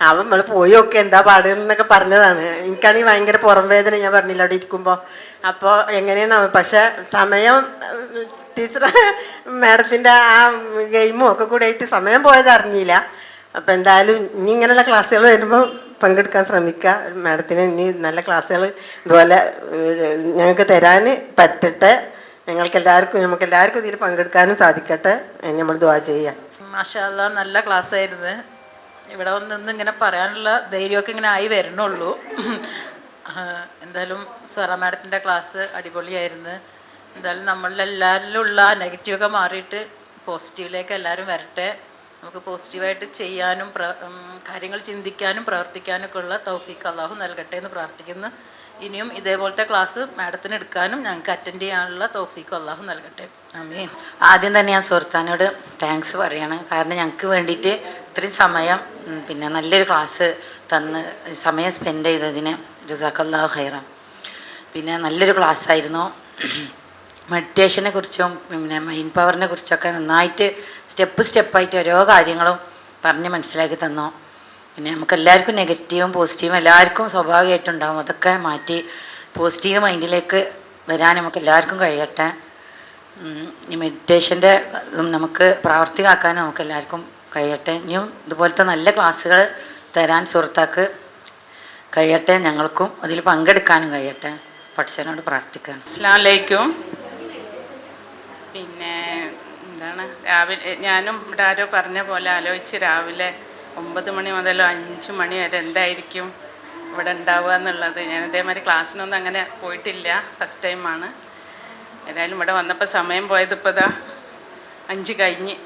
നമ്മൾ പോയി നോക്കി എന്താ പാട് എന്നൊക്കെ പറഞ്ഞതാണ്. എനിക്കാണെങ്കിൽ ഭയങ്കര പുറം വേദന, ഞാൻ പറഞ്ഞില്ല അവിടെ ഇരിക്കുമ്പോൾ. അപ്പോൾ എങ്ങനെയാണ്, പക്ഷെ സമയം ടീച്ചർ മാഡത്തിൻ്റെ ആ ഗെയിമും ഒക്കെ കൂടെ ആയിട്ട് സമയം പോയത് അറിഞ്ഞില്ല. അപ്പം എന്തായാലും ഇനി ഇങ്ങനെയുള്ള ക്ലാസ്സുകൾ വരുമ്പോൾ പങ്കെടുക്കാൻ ശ്രമിക്കുക. മാഡത്തിന് ഇനി നല്ല ക്ലാസ്സുകൾ ഇതുപോലെ ഞങ്ങൾക്ക് തരാൻ പറ്റട്ടെ. നമുക്കെല്ലാവർക്കും ഇതിൽ പങ്കെടുക്കാനും സാധിക്കട്ടെ. നമ്മൾ ദുആ ചെയ്യാം. മാഷാ അല്ലാ, നല്ല ക്ലാസ്സായിരുന്നു. ഇവിടെ വന്ന് ഇങ്ങനെ പറയാനുള്ള ധൈര്യമൊക്കെ ഇങ്ങനെ ആയി വരണുള്ളൂ. എന്തായാലും സ്വറ മാഡത്തിൻ്റെ ക്ലാസ് അടിപൊളിയായിരുന്നു. എന്തായാലും നമ്മളെല്ലാവരിലും ഉള്ള നെഗറ്റീവൊക്കെ മാറിയിട്ട് പോസിറ്റീവിലേക്ക് എല്ലാവരും വരട്ടെ. നമുക്ക് പോസിറ്റീവായിട്ട് ചെയ്യാനും കാര്യങ്ങൾ ചിന്തിക്കാനും പ്രവർത്തിക്കാനൊക്കെ ഉള്ള തൗഫീഖ് അള്ളാഹു നൽകട്ടെ എന്ന് പ്രാർത്ഥിക്കുന്നു. ഇനിയും ഇതേപോലത്തെ ക്ലാസ് മാഡത്തിന് എടുക്കാനും ഞങ്ങൾക്ക് അറ്റൻഡ് ചെയ്യാനുള്ള തൗഫീഖ് അള്ളാഹു നൽകട്ടെ. ആമീൻ. ആദ്യം തന്നെ ഞാൻ സുഹൃത്താനോട് താങ്ക്സ് പറയണം. കാരണം ഞങ്ങൾക്ക് വേണ്ടിയിട്ട് ഇത്രയും സമയം പിന്നെ നല്ലൊരു ക്ലാസ് തന്ന് സമയം സ്പെൻഡ് ചെയ്തതിന് ജസാക്കല്ലാഹു ഖൈറ. പിന്നെ നല്ലൊരു ക്ലാസ്സായിരുന്നു. മെഡിറ്റേഷനെ കുറിച്ചും പിന്നെ മൈൻഡ് പവറിനെ കുറിച്ചൊക്കെ നന്നായിട്ട് സ്റ്റെപ്പായിട്ട് ഓരോ കാര്യങ്ങളും പറഞ്ഞ് മനസ്സിലാക്കി തന്നു. പിന്നെ നമുക്ക് എല്ലാവർക്കും നെഗറ്റീവും പോസിറ്റീവും എല്ലാവർക്കും സ്വാഭാവികമായിട്ടുണ്ടാകും. അതൊക്കെ മാറ്റി പോസിറ്റീവ് മൈൻഡിലേക്ക് വരാൻ നമുക്ക് എല്ലാവർക്കും കഴിയട്ടെ. ഈ മെഡിറ്റേഷൻ്റെ നമുക്ക് പ്രാവർത്തികമാക്കാനും നമുക്ക് എല്ലാവർക്കും കഴിയട്ടെ. ഇനിയും ഇതുപോലത്തെ നല്ല ക്ലാസ്സുകൾ തരാൻ സുഹൃത്താക്ക് കഴിയട്ടെ. ഞങ്ങൾക്കും അതിൽ പങ്കെടുക്കാനും കഴിയട്ടെ. പഠിച്ചവനോട് പ്രാർത്ഥിക്കാം. അസ്സലാമു അലൈക്കും. പിന്നെ എന്താണ്, രാവിലെ ഞാനും ഇവിടെ ആരോ പറഞ്ഞ പോലെ ആലോചിച്ച് രാവിലെ 9 മണി മുതൽ 5 മണി വരെ എന്തായിരിക്കും ഇവിടെ ഉണ്ടാവുക എന്നുള്ളത്. ഞാൻ ഇതേമാതിരി ക്ലാസ്സിനൊന്നും അങ്ങനെ പോയിട്ടില്ല, ഫസ്റ്റ് ടൈമാണ്. ഏതായാലും ഇവിടെ വന്നപ്പോൾ സമയം പോയത് ഇപ്പോൾ ഇതാ 5 കഴിഞ്ഞ്.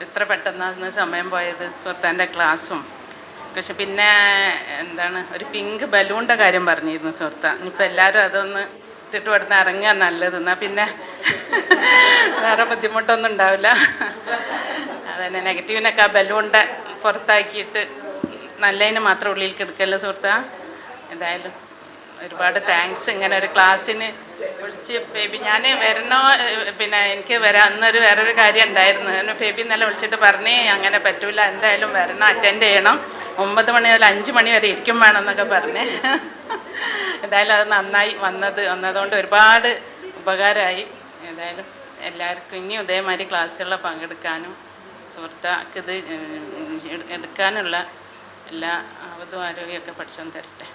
എത്ര പെട്ടെന്നാണ് സമയം പോയത്. സുഹൃത്താൻ്റെ ക്ലാസ്സും പക്ഷെ പിന്നെ എന്താണ്, ഒരു പിങ്ക് ബലൂണിൻ്റെ കാര്യം പറഞ്ഞിരുന്നു സുഹൃത്ത. ഇനിയിപ്പോൾ എല്ലാവരും അതൊന്ന് ഇട്ടിട്ട് ഇവിടുന്ന് ഇറങ്ങുക നല്ലത്. എന്നാൽ പിന്നെ വേറെ ബുദ്ധിമുട്ടൊന്നും ഉണ്ടാവില്ല. അതന്നെ, നെഗറ്റീവിനൊക്കെ ആ ബലൂണിൻ്റെ പുറത്താക്കിയിട്ട് നല്ലതിന് മാത്രം ഉള്ളിലേക്ക് എടുക്കല്ലോ സുഹൃത്താ. എന്തായാലും ഒരുപാട് താങ്ക്സ് ഇങ്ങനെ ഒരു ക്ലാസ്സിന് വിളിച്ച്. ബേബി ഞാൻ വരണോ, പിന്നെ എനിക്ക് അന്നൊരു വേറൊരു കാര്യം ഉണ്ടായിരുന്നു. ബേബി ഇന്നലെ വിളിച്ചിട്ട് പറഞ്ഞേ അങ്ങനെ പറ്റൂല, എന്തായാലും വരണം, അറ്റൻഡ് ചെയ്യണം, 9 മണി മുതൽ 5 മണി വരെ ഇരിക്കും വേണം എന്നൊക്കെ പറഞ്ഞേ. എന്തായാലും അത് നന്നായി വന്നതുകൊണ്ട് ഒരുപാട് ഉപകാരമായി. ഏതായാലും എല്ലാവർക്കും ഇനിയും ഇതേമാതിരി ക്ലാസ്സുകളിൽ പങ്കെടുക്കാനും സുഹൃത്താക്ക് ഇത് എടുക്കാനുള്ള എല്ലാ ആവതും ആരോഗ്യമൊക്കെ പഠിച്ചു തരട്ടെ.